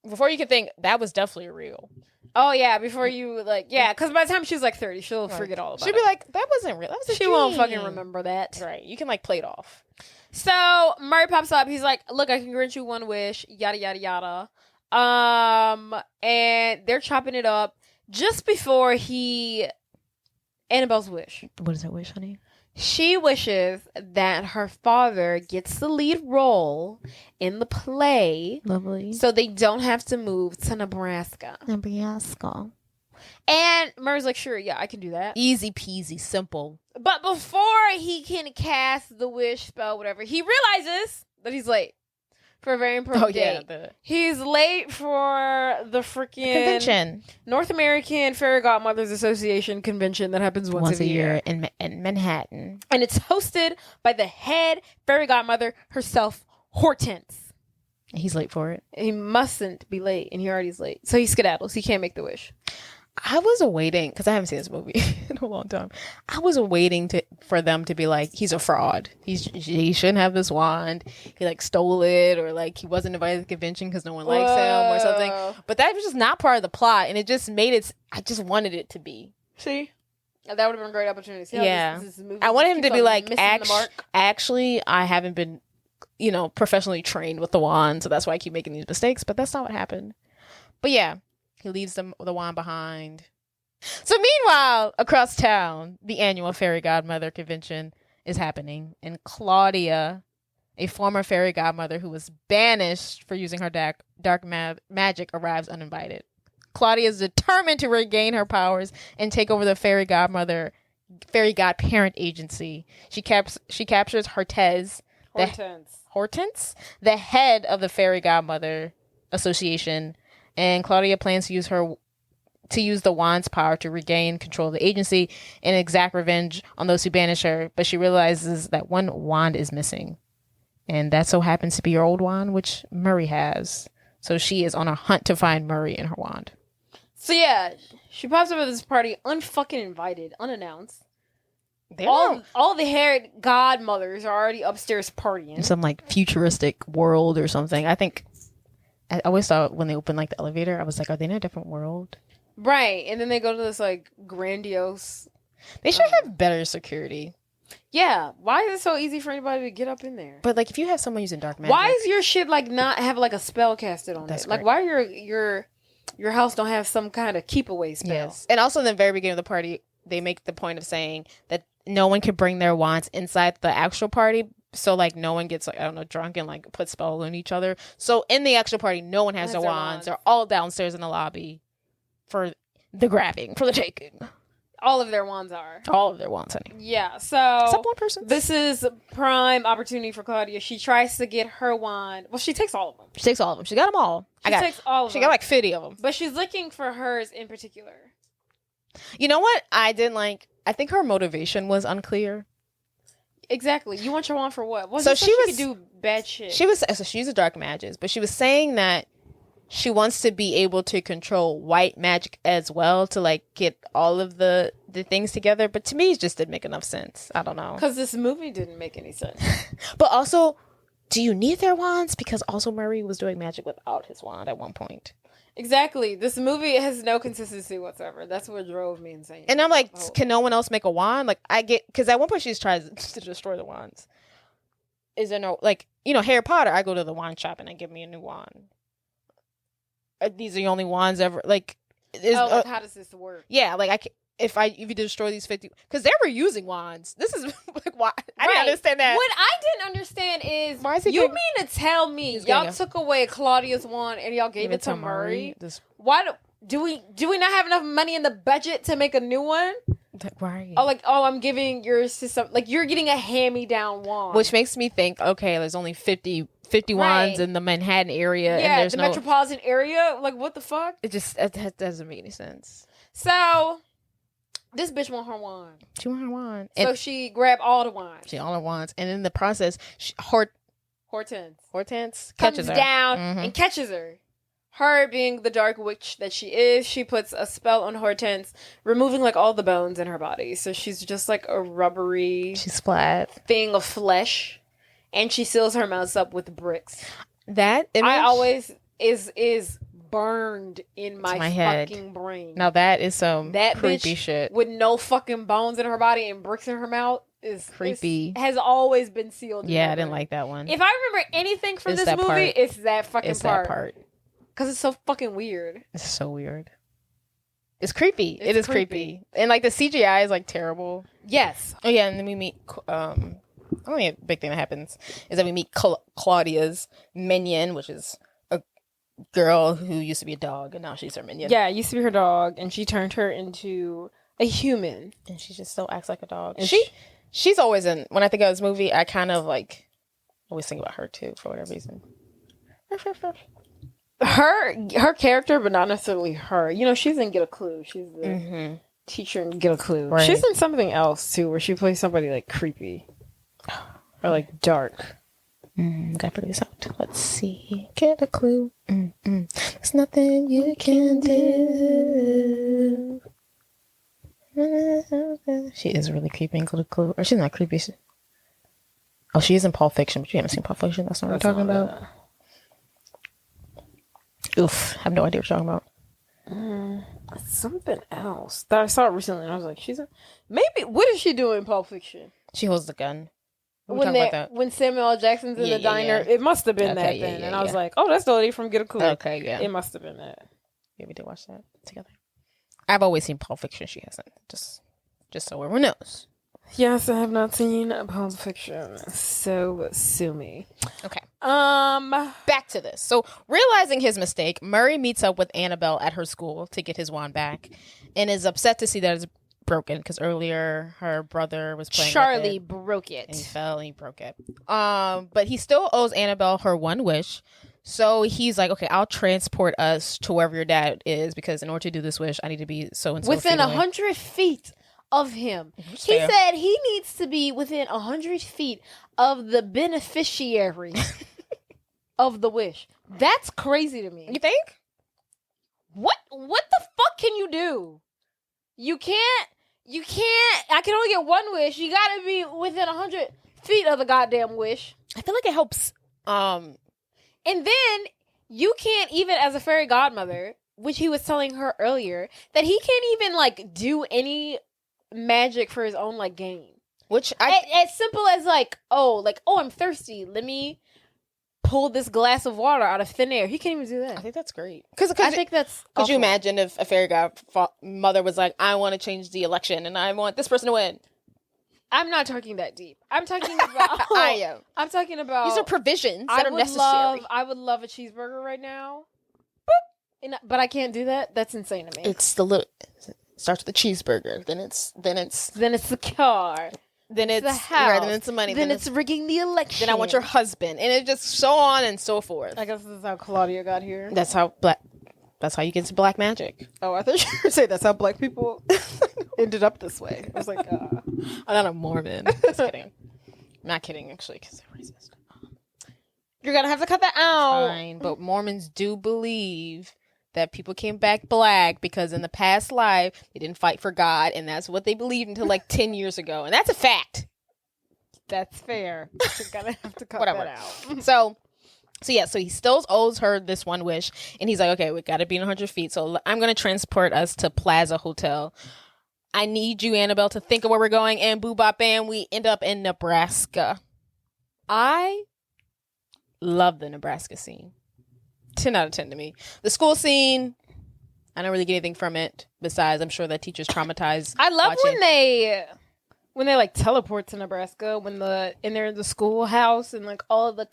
Before you can think that was definitely real. Oh yeah, before you because by the time she's like 30, she'll forget all about it. She'll be like, that wasn't real. That was a She dream. won't fucking remember that. Right. You can like play it off. So Murray pops up. He's like, "Look, I can grant you one wish." Yada yada yada. And they're chopping it up just before Annabelle's wish. What is that wish, honey? She wishes that her father gets the lead role in the play. Lovely. So they don't have to move to Nebraska. And Murray's like, sure, yeah, I can do that. Easy peasy, simple. But before he can cast the wish spell, whatever, he realizes that he's late for a very important date. He's late for the freaking convention. North American Fairy Godmothers Association convention that happens once a year in Manhattan. And it's hosted by the head fairy godmother herself, Hortense. He's late for it. He mustn't be late, and he already's late. So he skedaddles. He can't make the wish. I was awaiting, because I haven't seen this movie in a long time. I was awaiting for them to be like, he's a fraud. He shouldn't have this wand. He like stole it, or like he wasn't invited to the convention because no one likes him or something. But that was just not part of the plot, and it just made it. I just wanted it to be. See, that would have been a great opportunity. See how this movie I wanted him to be like, the actually, I haven't been, professionally trained with the wand, so that's why I keep making these mistakes. But that's not what happened. But yeah. He leaves the wand behind. So meanwhile, across town, the annual Fairy Godmother convention is happening. And Claudia, a former fairy godmother who was banished for using her dark magic, arrives uninvited. Claudia is determined to regain her powers and take over the fairy godparent agency. She captures Hortense, the head of the Fairy Godmother Association. And Claudia plans to use the wand's power to regain control of the agency and exact revenge on those who banish her. But she realizes that one wand is missing. And that so happens to be her old wand, which Murray has. So she is on a hunt to find Murray and her wand. So yeah, she pops up at this party unfucking invited, unannounced. All the haired godmothers are already upstairs partying. In some like futuristic world or something. I always thought when they opened like the elevator, I was like, are they in a different world? Right. And then they go to this like grandiose. They should have better security. Yeah. Why is it so easy for anybody to get up in there? But like if you have someone using dark magic. Why is your shit like not have like a spell casted on it? Like why your house don't have some kind of keep away spell? Yes. And also in the very beginning of the party, they make the point of saying that no one can bring their wands inside the actual party. So, like, no one gets, like, I don't know, drunk and, like, put spell on each other. So, in the actual party, no one has their wands. They're all downstairs in the lobby for the grabbing, for the taking. All of their wands are. All of their wands, honey. Yeah, so... Except one person. This is prime opportunity for Claudia. She tries to get her wand. Well, she takes all of them. She takes all of them. She got them all. She takes all of them. She got, like, 50 of them. But she's looking for hers in particular. You know what I didn't like? I think her motivation was unclear. Exactly. You want your wand for what? So she could do bad shit. She's a dark magician, but she was saying that she wants to be able to control white magic as well to like get all of the things together. But to me, it just didn't make enough sense. I don't know. Because this movie didn't make any sense. But also, do you need their wands? Because also Murray was doing magic without his wand at one point. Exactly. This movie has no consistency whatsoever. That's what drove me insane. And I'm like, can no one else make a wand? Like, I get, because at one point she's trying to destroy the wands. Is there no, like, Harry Potter, I go to the wand shop and I get me a new wand. These are the only wands ever, like. How does this work? Yeah, like, if you destroy these 50, because they were using wands. This is like why I didn't understand that. What I didn't understand is, why is you mean to tell me y'all took away Claudia's wand and y'all gave it to Murray? Why do we not have enough money in the budget to make a new one? Right. I'm giving yours to some, like you're getting a hand-me-down wand, which makes me think, okay, there's only 50 wands in the Manhattan area, yeah, and there's the metropolitan area. Like, what the fuck? It doesn't make any sense. So. This bitch want her wand. She want her wand. So she grabbed all the wands. All her wands. And in the process, Hortense catches her. Down and catches her. Her being the dark witch that she is, she puts a spell on Hortense, removing like all the bones in her body. So she's just like a rubbery... She's flat. ...thing of flesh. And she seals her mouth up with bricks. That image... I always... is burned in my head. fucking brain. Now that is some that creepy bitch shit. With no fucking bones in her body and bricks in her mouth is creepy. Has always been sealed. Yeah, I didn't like that one. If I remember anything from this movie, it's that fucking part. Because it's so fucking weird. It's so weird. It's creepy. It is creepy. And like the CGI is like terrible. Yes. Oh yeah, and then we meet only a big thing that happens is that we meet Claudia's minion, which is a girl who used to be a dog and now she's her minion. Yeah, it used to be her dog and she turned her into a human. And she just still acts like a dog. And she's always in, when I think of this movie, I kind of like always think about her too for whatever reason. Her character, but not necessarily her. You know, she's in Get a Clue. She's the teacher in Get a Clue. Right. She's in something else too, where she plays somebody like creepy or like dark. Gotta figure this out. Let's see. Get a clue. There's nothing you can do. She is really creepy in Get a Clue. Or she's not creepy. She is in Pulp Fiction, but you haven't seen Pulp Fiction. That's not what we're talking about. Oof, I have no idea what you're talking about. Something else that I saw recently, and I was like, maybe. What is she doing in Pulp Fiction? She holds the gun. When Samuel L. Jackson's in the diner, it must have been that then. And I was like, oh, that's the lady from Get a Clue. Okay, yeah. It must have been that. Yeah, we did watch that together. I've always seen Pulp Fiction. She hasn't. Just so everyone knows. Yes, I have not seen Pulp Fiction, so sue me. Okay. Back to this. So, realizing his mistake, Murray meets up with Anabel at her school to get his wand back, and is upset to see that it's broken because earlier her brother was playing. Charlie broke it. And he fell and he broke it. But he still owes Anabel her one wish. So he's like, okay, I'll transport us to wherever your dad is because in order to do this wish, I need to be so and so within 100 feet of him. He said he needs to be within 100 feet of the beneficiary of the wish. That's crazy to me. You think? What the fuck can you do? You can't. I can only get one wish. You gotta be within 100 feet of the goddamn wish. I feel like it helps. And then you can't even, as a fairy godmother, which he was telling her earlier, that he can't even like do any magic for his own like gain. Which as simple as oh, I'm thirsty. Let me pull this glass of water out of thin air. He can't even do that. I think that's great. I think that's. Could you imagine if a fairy godmother was like, I want to change the election and I want this person to win? I'm not talking that deep. I'm talking about. I am. I'm talking about. These are provisions that are necessary. I would love a cheeseburger right now. Boop. But I can't do that. That's insane to me. It's the little. Starts with a cheeseburger. Then it's the car. Then it's the house. Right, then it's the money. Then it's rigging the election. Then I want your husband, and it just so on and so forth. I guess this is how Claudia got here. That's how you get to black magic. Oh, I thought you were going to say that's how black people ended up this way. I was like, I'm not a Mormon. Just kidding. I'm not kidding, actually, because they're racist. You're going to have to cut that out. Fine, but Mormons do believe that people came back black because in the past life, they didn't fight for God, and that's what they believed until 10 years ago. And that's a fact. That's fair. You're going to have to cut that out. So he still owes her this one wish, and he's like, okay, we got to be in 100 feet, so I'm going to transport us to Plaza Hotel. I need you, Anabel, to think of where we're going, and boo bop bam, we end up in Nebraska. I love the Nebraska scene. 10 out of 10 to me. The school scene, I don't really get anything from it, besides I'm sure that teachers traumatized. I love when they teleport to Nebraska and they're in the schoolhouse and all of the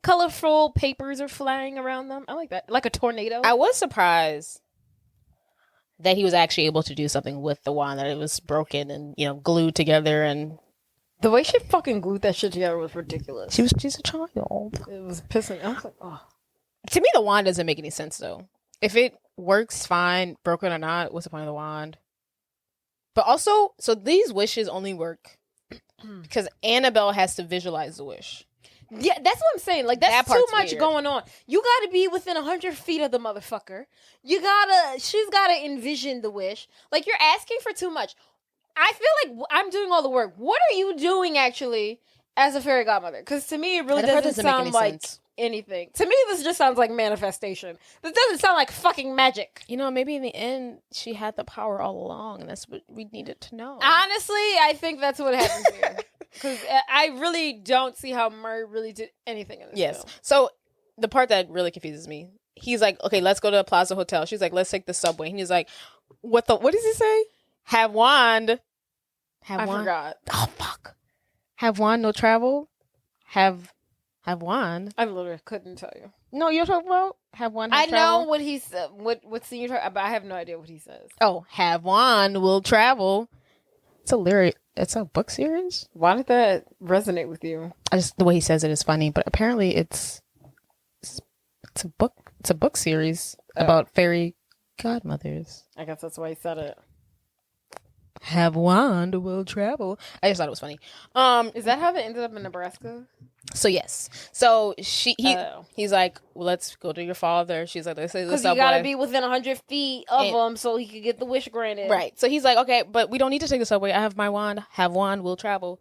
colorful papers are flying around them. I like that. Like a tornado. I was surprised that he was actually able to do something with the wand, that it was broken and glued together, and the way she fucking glued that shit together was ridiculous. She's a child. It was pissing. I was like, oh. To me, the wand doesn't make any sense though. If it works fine, broken or not, what's the point of the wand? But also, so these wishes only work because Anabel has to visualize the wish. Yeah, that's what I'm saying. That's too much weird. going on. You gotta be within 100 feet of the motherfucker. She's gotta envision the wish. You're asking for too much. I feel like I'm doing all the work. What are you doing actually as a fairy godmother? Because to me, it really doesn't sound like sense. anything. To me, this just sounds like manifestation. This doesn't sound like fucking magic. You know, maybe in the end, she had the power all along, and that's what we needed to know. Honestly, I think that's what happens here. Because I really don't see how Murray really did anything in this film. So the part that really confuses me, he's like, okay, let's go to the Plaza Hotel. She's like, let's take the subway. And he's like, what does he say? Have wand. I forgot. Oh, fuck. Have wand, no travel? Have wand? I literally couldn't tell you. No, you're talking about have wand, have I travel? know what he said. What scene you're talking about, but I have no idea what he says. Oh, have wand, will travel. It's a lyric. It's a book series. Why did that resonate with you? The way he says it is funny, but apparently it's a book. It's a book series about fairy godmothers. I guess that's why he said it. Have wand, will travel. I just thought it was funny. Is that how they ended up in Nebraska? So yes. So he's like, well, let's go to your father. She's like, let's say the subway. Because you gotta be within 100 feet of him so he could get the wish granted. Right. So he's like, okay, but we don't need to take the subway. I have my wand. Have wand, will travel.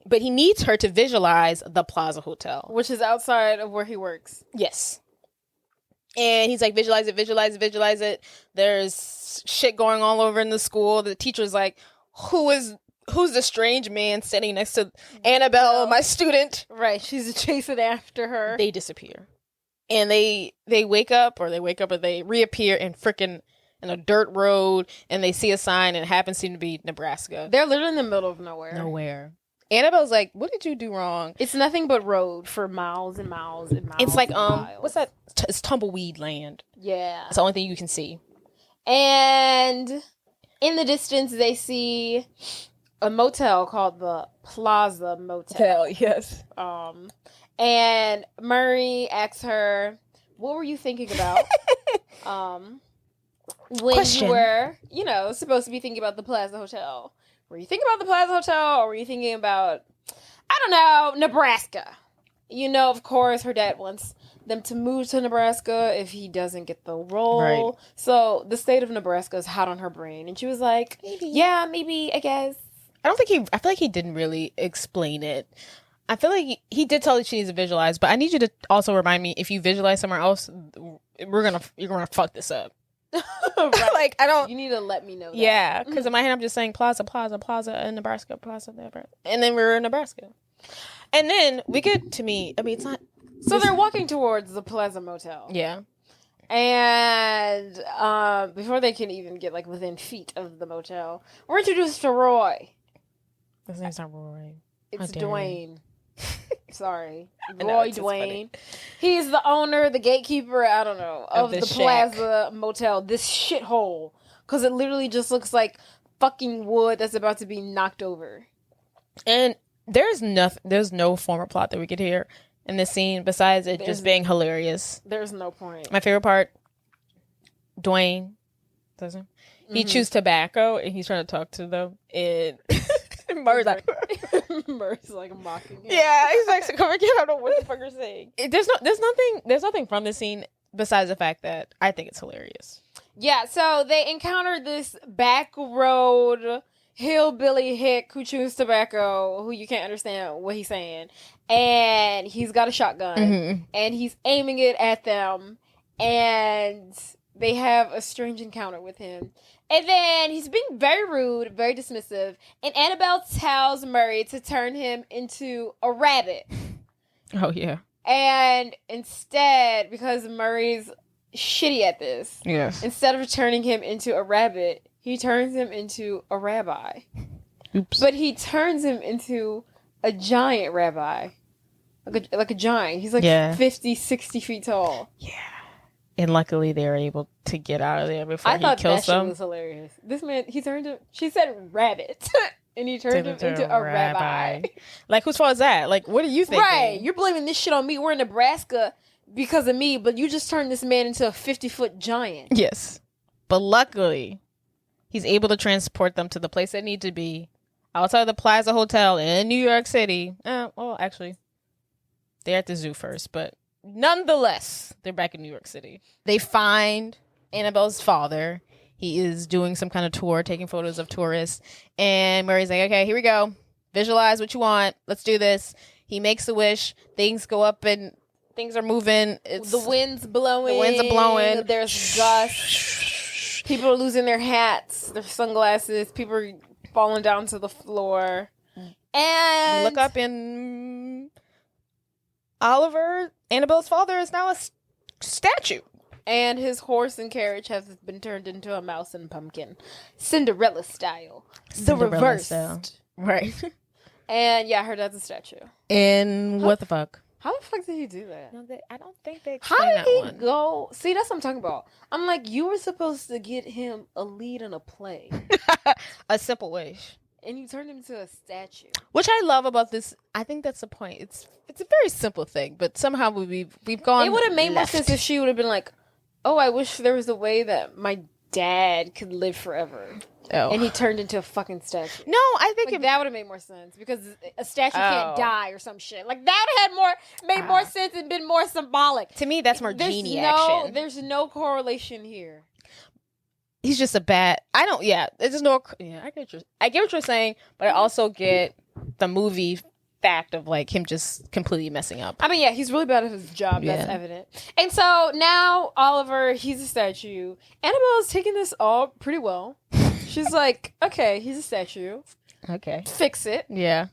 But he needs her to visualize the Plaza Hotel, which is outside of where he works. Yes. And he's like, visualize it. There's shit going all over in the school. The teacher's like, who's the strange man sitting next to Anabel, my student? Right. She's chasing after her. They disappear. And they wake up or they reappear in a dirt road, and they see a sign, and it happens to be Nebraska. They're literally in the middle of nowhere. Annabelle's like, what did you do wrong? It's nothing but road for miles and miles and miles. It's like, miles. What's that? It's tumbleweed land. Yeah. It's the only thing you can see. And in the distance, they see a motel called the Plaza Motel. Yes. And Murray asks her, what were you thinking about? When you were, supposed to be thinking about the Plaza Hotel. Were you thinking about the Plaza Hotel, or were you thinking about, I don't know, Nebraska? Of course, her dad wants them to move to Nebraska if he doesn't get the role. Right. So the state of Nebraska is hot on her brain. And she was like, maybe, I guess. I feel like he didn't really explain it. I feel like he did tell her she needs to visualize, but I need you to also remind me, if you visualize somewhere else, you're gonna fuck this up. Right. Like, I don't. You need to let me know that. Yeah, because in my head I'm just saying Plaza in Nebraska, and then we're in Nebraska, and then we get to meet. I mean, it's not. So they're walking towards the Plaza Motel. Yeah, and before they can even get within feet of the motel, we're introduced to Roy. His name's not Roy. It's Dwayne. Sorry. Roy Dwayne. He's the owner, the gatekeeper, I don't know, of the Plaza Motel. This shithole. Because it literally just looks like fucking wood that's about to be knocked over. And there's no former plot that we could hear in this scene besides it just being hilarious. There's no point. My favorite part, Dwayne, doesn't he chews tobacco and he's trying to talk to them, and Murray's like mocking him. Yeah, he's like, come again, I don't know what the fuck you're saying. There's nothing from this scene besides the fact that I think it's hilarious. Yeah, so they encounter this back road hillbilly hick who chews tobacco, who you can't understand what he's saying, and he's got a shotgun, and he's aiming it at them, and they have a strange encounter with him. And then he's being very rude, very dismissive, and Anabel tells Murray to turn him into a rabbit. Oh, yeah. And instead, because Murray's shitty at this, yes, instead of turning him into a rabbit, he turns him into a rabbi. Oops. But he turns him into a giant rabbi. Like a giant. He's 50, 60 feet tall. Yeah. And luckily they were able to get out of there before he kills them. I thought that shit was hilarious. This man, she said rabbit. And he turned him into a rabbi. Like, whose fault is that? Like, what are you thinking? Right. You're blaming this shit on me. We're in Nebraska because of me, but you just turned this man into a 50-foot giant. Yes. But luckily, he's able to transport them to the place they need to be outside of the Plaza Hotel in New York City. Well, actually, they're at the zoo first, but nonetheless, they're back in New York City. They find Annabelle's father. He is doing some kind of tour, taking photos of tourists. And Murray's like, okay, here we go. Visualize what you want. Let's do this. He makes a wish. Things go up and Things are moving. The wind's blowing. The winds are blowing. There's gusts. People are losing their hats, their sunglasses. People are falling down to the floor. And we look up in Oliver, Annabelle's father, is now a statue. And his horse and carriage has been turned into a mouse and pumpkin. Cinderella style. The reversed. Style. Right. And yeah, her dad's a statue. And what the fuck? How the fuck did he do that? No, I don't think they explained that one. How did he go? See, that's what I'm talking about. I'm like, you were supposed to get him a lead in a play. A Simple Wish. And you turned him into a statue. Which I love about this. I think that's the point. It's a very simple thing, but somehow we've gone. It would have made more sense if she would have been like, "Oh, I wish there was a way that my dad could live forever." Oh. And he turned into a fucking statue. No, I think that would have made more sense because a statue can't die or some shit. Like that had made more sense and been more symbolic. To me, that's more genie action. There's no correlation here. He's just a bad. I don't. Yeah, there's no. Yeah, I get what you're saying, but I also get the movie fact of like him just completely messing up. I mean, yeah, he's really bad at his job. Yeah. That's evident. And so now Oliver, he's a statue. Annabelle is taking this all pretty well. She's like, okay, he's a statue. Okay, fix it. Yeah.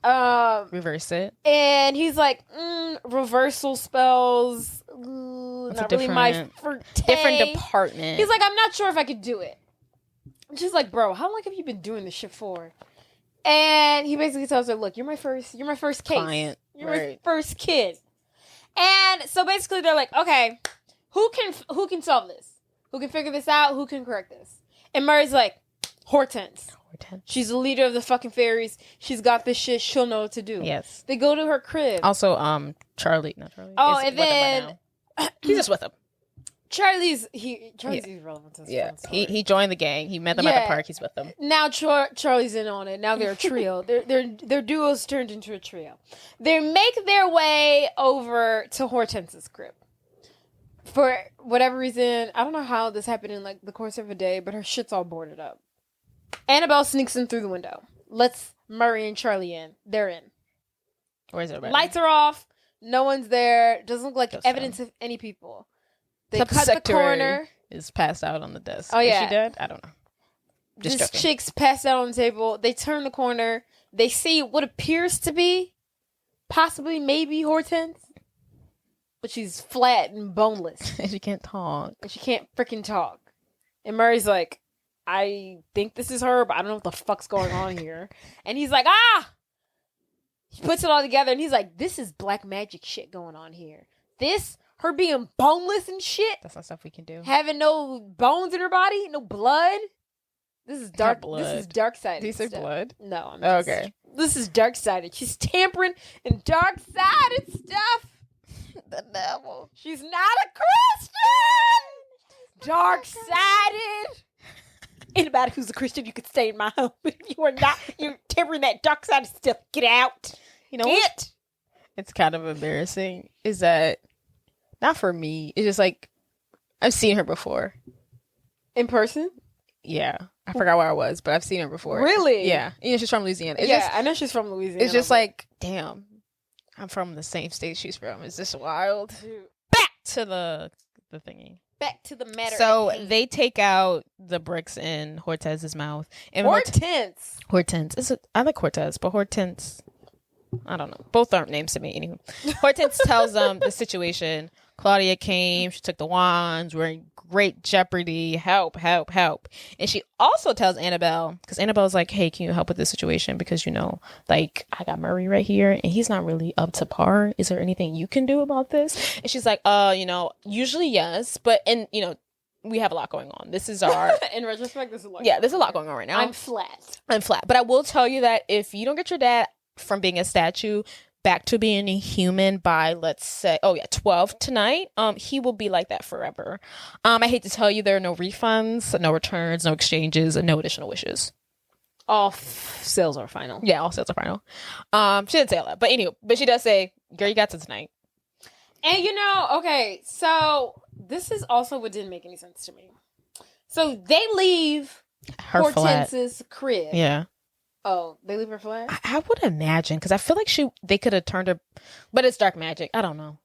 Reverse it. And he's like, reversal spells. Not really my forte. Different department. He's like, I'm not sure if I could do it. And she's like, bro, how long have you been doing this shit for? And he basically tells her, look, you're my first case. Client. You're my first kid. And so basically they're like, okay, who can solve this? Who can figure this out? Who can correct this? And Murray's like, Hortense. She's the leader of the fucking fairies. She's got this shit. She'll know what to do. Yes. They go to her crib. Also, Charlie. Not Charlie. Oh, and then he's just with him. Charlie's irrelevant to this. Yeah. He joined the gang. He met them at the park. He's with them. Now Charlie's in on it. Now they're a trio. their duo's turned into a trio. They make their way over to Hortense's crib. For whatever reason, I don't know how this happened in like the course of a day, but her shit's all boarded up. Annabelle sneaks in through the window. Lets Murray and Charlie in. They're in. Where's everybody? Lights are off. No one's there. Doesn't look like evidence of any people. They cut the corner. Is passed out on the desk. Oh, yeah. Is she dead? I don't know. Just this joking. chick's passed out on the table. They turn the corner. They see what appears to be possibly maybe Hortense. But she's flat and boneless. And she can't talk. And she can't freaking talk. And Murray's like, I think this is her, but I don't know what the fuck's going on here. And he's like, He puts it all together and he's like, this is black magic shit going on here. Her being boneless and shit. That's not stuff we can do. Having no bones in her body, no blood. This is dark. Blood. This is dark-sided. Did you say stuff. blood? No, I'm okay. This is dark-sided. She's tampering in dark-sided stuff. The devil. She's not a Christian. Dark-sided. Anybody who's a Christian, you could stay in my home. You are not. You're tampering that dark-sided stuff. Get out. You know what? It's kind of embarrassing. Is that not for me? It's just like I've seen her before. In person? Yeah. I forgot where I was, but I've seen her before. Really? Yeah. You know, she's from Louisiana. I know she's from Louisiana. It's just like, damn, I'm from the same state she's from. Is this wild? Dude. Back to the thingy. Back to the matter. So they take out the bricks in Hortense's mouth. And Hortense. I like Hortense, but Hortense, I don't know. Both aren't names to me. Anyway, Hortense tells them the situation. Claudia came. She took the wands. We're in great jeopardy. Help, help, help. And she also tells Annabelle, because Annabelle's like, hey, can you help with this situation? Because, you know, like, I got Murray right here, and he's not really up to par. Is there anything you can do about this? And she's like, you know, usually yes. But, and, you know, we have a lot going on. This is our... In retrospect, there's a lot. Yeah, there's a lot going on right now. I'm flat. But I will tell you that if you don't get your dad from being a statue back to being a human by, let's say, 12 tonight, he will be like that forever. I hate to tell you, there are no refunds, no returns, no exchanges, and no additional wishes. All sales are final. Yeah, all sales are final. She didn't say all that, but anyway, but she does say, girl, you got to tonight. And you know, okay, so this is also what didn't make any sense to me. So they leave Hortense's crib. Yeah. Oh, they leave her flat? I would imagine, because I feel like they could have turned her, but it's dark magic. I don't know.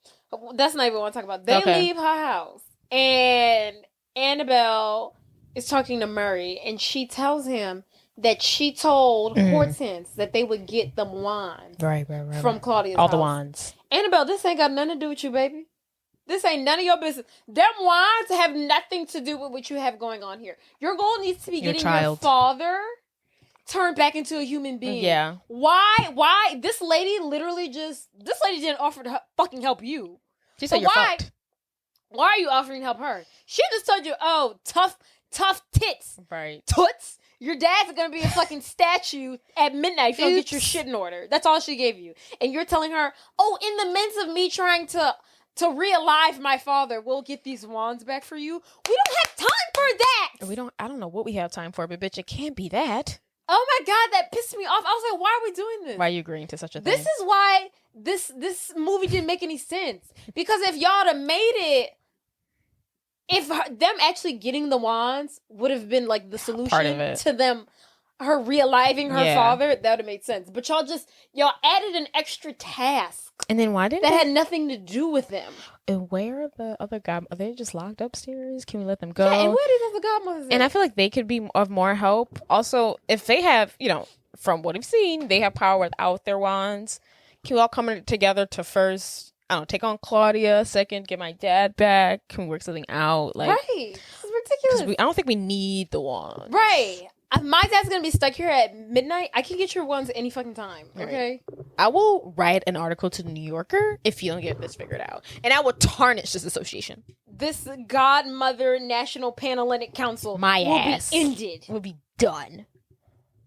That's not even what I want to talk about. They leave her house, and Anabel is talking to Murray, and she tells him that she told Hortense that they would get them wands. Right. From Claudia's All house. the wands. Anabel, this ain't got nothing to do with you, baby. This ain't none of your business. Them wands have nothing to do with what you have going on here. Your goal needs to be getting your father turned back into a human being. Yeah. Why? This lady didn't offer to fucking help you. She said you're fucked. Why are you offering to help her? She just told you, oh, tough tits. Right. Toots. Your dad's gonna be a fucking statue at midnight if you don't get your shit in order. That's all she gave you. And you're telling her, oh, in the midst of me trying to realive my father, we'll get these wands back for you. We don't have time for that. I don't know what we have time for, but bitch, it can't be that. Oh my God, that pissed me off. I was like, why are we doing this? Why are you agreeing to such a thing? This is why this movie didn't make any sense. Because if y'all had made it, if them actually getting the wands would have been like the solution to them, her realiving her father, that would have made sense. But y'all added an extra task. And then why didn't that had nothing to do with them? And where are the other godmothers? Are they just locked upstairs? Can we let them go? Yeah, and where are these other godmothers? And I feel like they could be of more help. Also, if they have, from what I've seen, they have power without their wands. Can we all come together to first, take on Claudia, second, get my dad back? Can we work something out? Like, right. It's ridiculous. I don't think we need the wands. Right. My dad's gonna be stuck here at midnight. I can get your wands any fucking time. Okay. Right. I will write an article to the New Yorker if you don't get this figured out, and I will tarnish this association. This Godmother National Panhellenic Council will be ended. Will be done.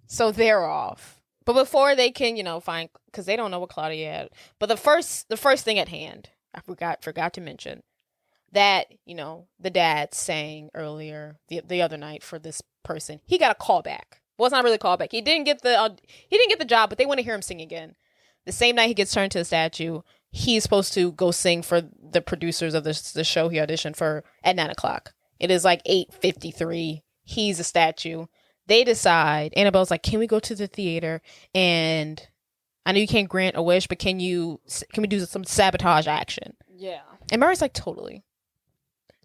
So they're off. But before they can, find, because they don't know what Claudia had. But the first thing at hand, I forgot to mention that, the dad sang earlier the other night for this person. He got a call back. Well, it's not really a call back. He didn't get the job, but they want to hear him sing again. The same night he gets turned to a statue, he's supposed to go sing for the producers of the show he auditioned for at 9:00. It is like 8:53. He's a statue. They decide, Annabelle's like, can we go to the theater? And I know you can't grant a wish, but can we do some sabotage action? Yeah. And Murray's like, totally.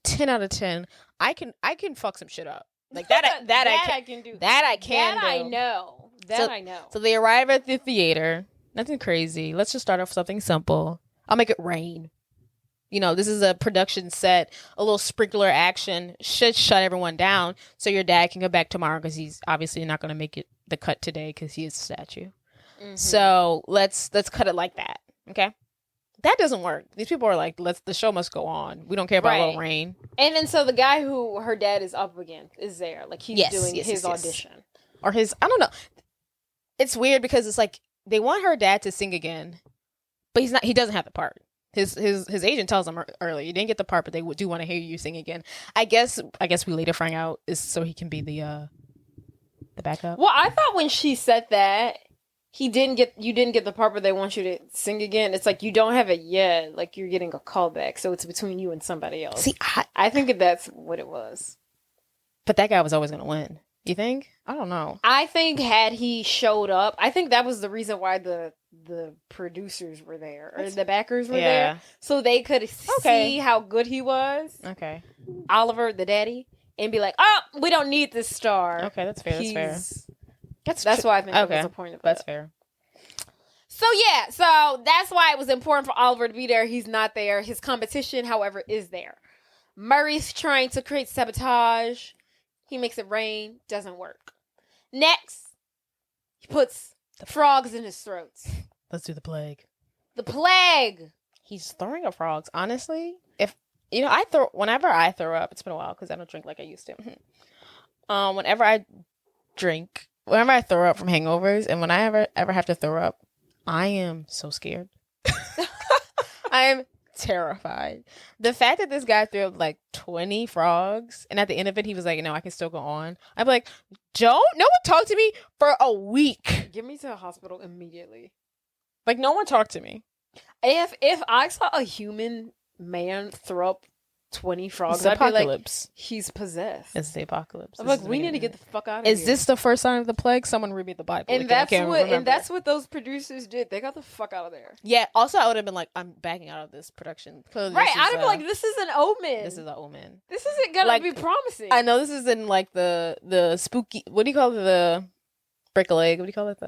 10 out of 10. I can fuck some shit up. Like that I can do. That I can do. I know. I know. So they arrive at the theater. Nothing crazy. Let's just start off with something simple. I'll make it rain. This is a production set. A little sprinkler action should shut everyone down so your dad can go back tomorrow because he's obviously not going to make it the cut today because he is a statue. Mm-hmm. So let's cut it like that. Okay? That doesn't work. These people are like, the show must go on. We don't care about a little rain. And then so the guy who her dad is up against is there. Like he's doing his audition. Or I don't know. It's weird because it's like they want her dad to sing again, but he doesn't have the part. His agent tells him earlier, you didn't get the part, but they do want to hear you sing again. I guess we later find out is so he can be the backup. Well, I thought when she said that you didn't get the part, but they want you to sing again. It's like you don't have it yet. Like you're getting a callback, so it's between you and somebody else. See, I think that's what it was. But that guy was always going to win. You think? I don't know. I think had he showed up, I think that was the reason why the producers were there or the backers were there, so they could see how good he was. Okay. Oliver, the daddy, and be like, "Oh, we don't need this star." Okay, that's fair. That's why I think it was a point of that's that. fair. So that's why it was important for Oliver to be there. He's not there. His competition, however, is there. Murray's trying to create sabotage. He makes it rain. Doesn't work. Next, he puts the frogs in his throats. Let's do the plague. The plague. He's throwing up frogs. Honestly, if whenever I throw up, it's been a while because I don't drink like I used to. Whenever I throw up from hangovers, and when I ever have to throw up, I am so scared. I am terrified. The fact that this guy threw up like 20 frogs, and at the end of it, he was like, "No, I can still go on." I'm like, "Joe, no one talked to me for a week. Get me to the hospital immediately." Like, no one talked to me. If I saw a human man throw up 20 frogs, It's the I'd be like, apocalypse. he's possessed. It's the apocalypse. I'm This like, is the we need to beginning. get the fuck out of here. Is this the first sign of the plague? Someone read me the Bible. And again. I can't remember. and that's what those producers did. They got the fuck out of there. Yeah. Also, I would have been like, I'm backing out of this production. Right. I'd have been like, this is an omen. This is an omen. This isn't gonna be promising. I know this is in like the spooky. What do you call it? The break a leg. What do you call it?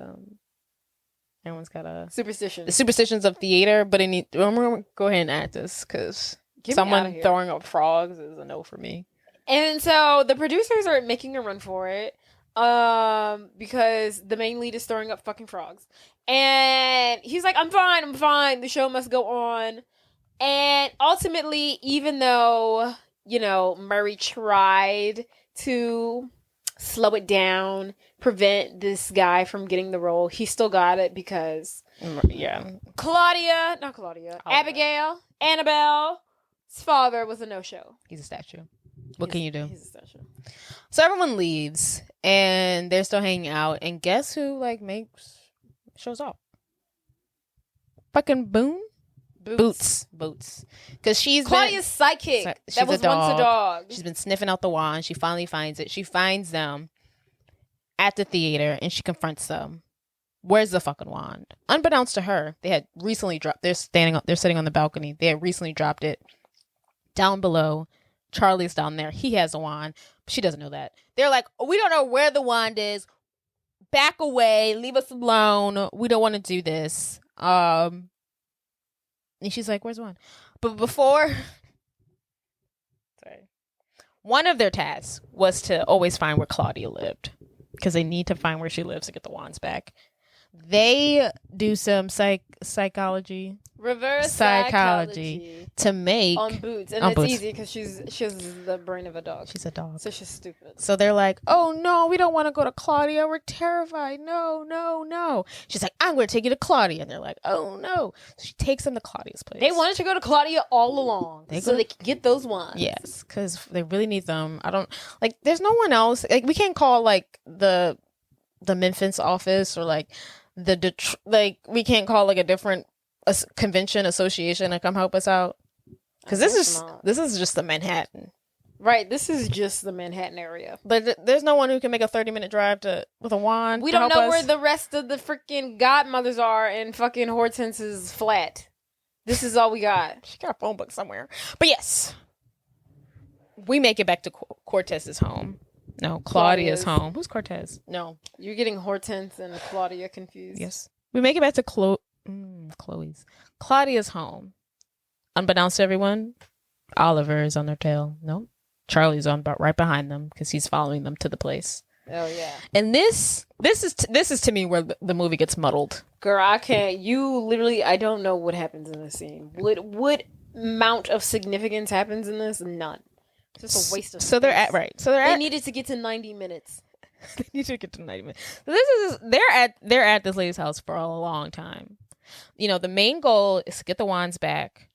Everyone's got a superstition. The superstitions of theater. But I'm gonna go ahead and add this because someone throwing up frogs is a no for me. And so the producers are making a run for it, because the main lead is throwing up fucking frogs, and he's like, I'm fine. The show must go on, and ultimately, even though Murray tried to slow it down, prevent this guy from getting the role, he still got it because Abigail, Annabelle's father was a no-show. He's a statue. What can you do? He's a statue. So everyone leaves, and they're still hanging out. And guess who shows up? Fucking Boots. Because she's Claudia's sidekick. That was once a dog. She's been sniffing out the wand. She finally finds it. She finds them at the theater, and she confronts them. Where's the fucking wand? Unbeknownst to her, they had recently dropped. They're sitting on the balcony. They had recently dropped it down below. Charlie's down there. He has a wand. She doesn't know that. They're like, we don't know where the wand is. Back away. Leave us alone. We don't want to do this. And she's like, where's the wand? But before... Sorry. One of their tasks was to always find where Claudia lived. Because they need to find where she lives to get the wands back. They do some reverse psychology to make on Boots, and it's easy because she has the brain of a dog. She's a dog, so she's stupid. So they're like, "Oh no, we don't want to go to Claudia. We're terrified. No." She's like, "I'm going to take you to Claudia," and they're like, "Oh no." So she takes them to Claudia's place. They wanted to go to Claudia all along, so they could get those wands. Yes, because they really need them. I don't like. There's no one else. Like we can't call like the Memphis office or like we can't call like a different convention association to come help us out because this is just the Manhattan, right? This is just the Manhattan area. But there's no one who can make a 30-minute drive with a wand. We don't know where the rest of the freaking godmothers are in fucking Hortense's flat. This is all we got. She got a phone book somewhere. But yes, we make it back to Cortez's home. No, Claudia's home. Who's Cortez? No. You're getting Hortense and Claudia confused. Yes. We make it back to Claudia's home. Unbeknownst to everyone, Oliver is on their tail. No. Charlie's right behind them because he's following them to the place. Oh, yeah. And this is to me where the movie gets muddled. Girl, I can't. I don't know what happens in this scene. What amount of significance happens in this? None. It's just a waste of space. They needed to get to 90 minutes. They need to get to 90 minutes. So they're at this lady's house for a long time. The main goal is to get the wands back.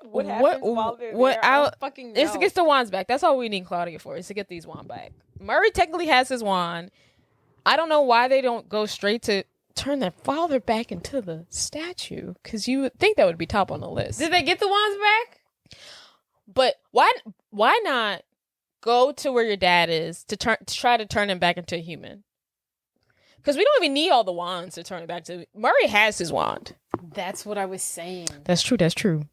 What happens while they're there? I don't fucking know. It's to get the wands back. That's all we need Claudia for, is to get these wands back. Murray technically has his wand. I don't know why they don't go straight to turn their father back into the statue, because you would think that would be top on the list. Did they get the wands back? But why not go to where your dad is to try to turn him back into a human? Because we don't even need all the wands to turn it back to. Murray has his wand. That's what I was saying. That's true. Because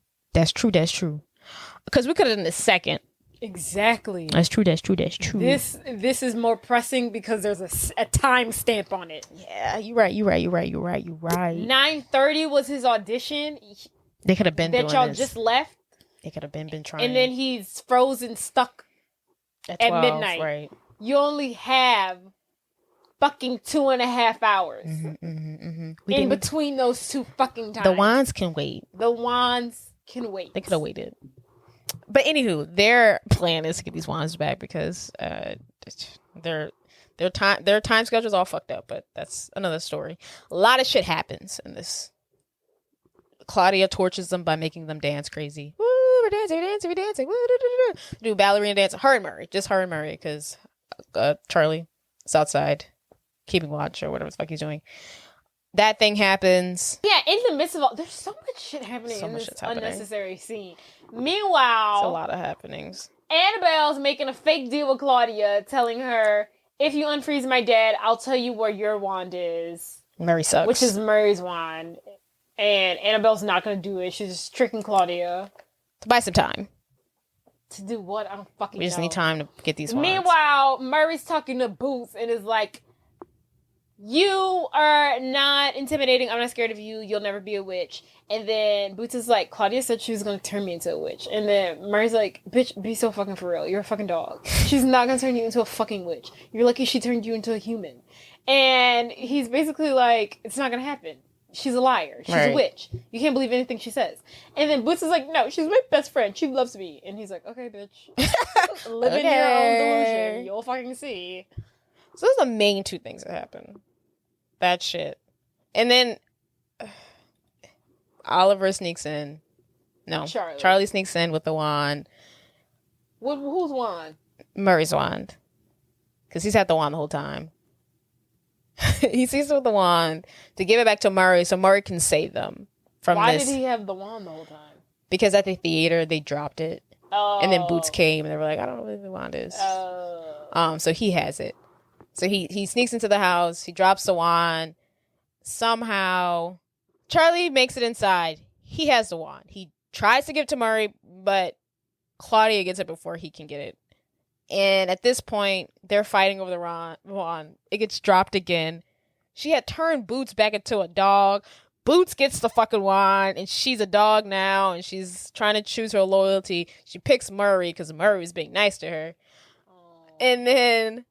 we could have done this second. Exactly. That's true. This is more pressing because there's a time stamp on it. Yeah, you're right. 9:30 was his audition. They could have been that doing y'all this. just left. They could have been trying. And then he's frozen, stuck at 12, midnight. Right. You only have fucking 2.5 hours in between those two fucking times. The wands can wait. They could have waited. But anywho, their plan is to get these wands back because their time schedule's all fucked up. But that's another story. A lot of shit happens in this. Claudia tortures them by making them dance crazy. Woo, we're dancing. Woo, do ballerina dance. Her and Murray, because Charlie is outside keeping watch or whatever the fuck he's doing. that thing happens. Yeah, in the midst of all, there's so much shit happening in this unnecessary scene. Meanwhile, it's a lot of happenings. Annabelle's making a fake deal with Claudia, telling her, if you unfreeze my dad, I'll tell you where your wand is. Murray sucks. Which is Murray's wand. And Annabelle's not going to do it. She's just tricking Claudia. To buy some time. To do what? I don't fucking know. We just need time to get these wands. Meanwhile, Murray's talking to Boots and is like, you are not intimidating. I'm not scared of you. You'll never be a witch. And then Boots is like, Claudia said she was going to turn me into a witch. And then Murray's like, bitch, be so fucking for real. You're a fucking dog. She's not going to turn you into a fucking witch. You're lucky she turned you into a human. And he's basically like, it's not going to happen. She's a liar. She's a witch. You can't believe anything she says. And then Boots is like, no, she's my best friend. She loves me. And he's like, okay, bitch. Live in your own delusion. You'll fucking see. So those are the main two things that happen. That shit. And then Oliver sneaks in. No. Charlie sneaks in with the wand. Whose wand? Murray's wand. Because he's had the wand the whole time. He sees it with the wand to give it back to Murray so Murray can save them from Why this. Why did he have the wand the whole time? Because at the theater, they dropped it. Oh. And then Boots came and they were like, I don't know where the wand is. So he has it. So he sneaks into the house. He drops the wand. Somehow, Charlie makes it inside. He has the wand. He tries to give it to Murray, but Claudia gets it before he can get it. And at this point, they're fighting over the wand. It gets dropped again. She had turned Boots back into a dog. Boots gets the fucking wand, and she's a dog now, and she's trying to choose her loyalty. She picks Murray because Murray was being nice to her. Aww. And then...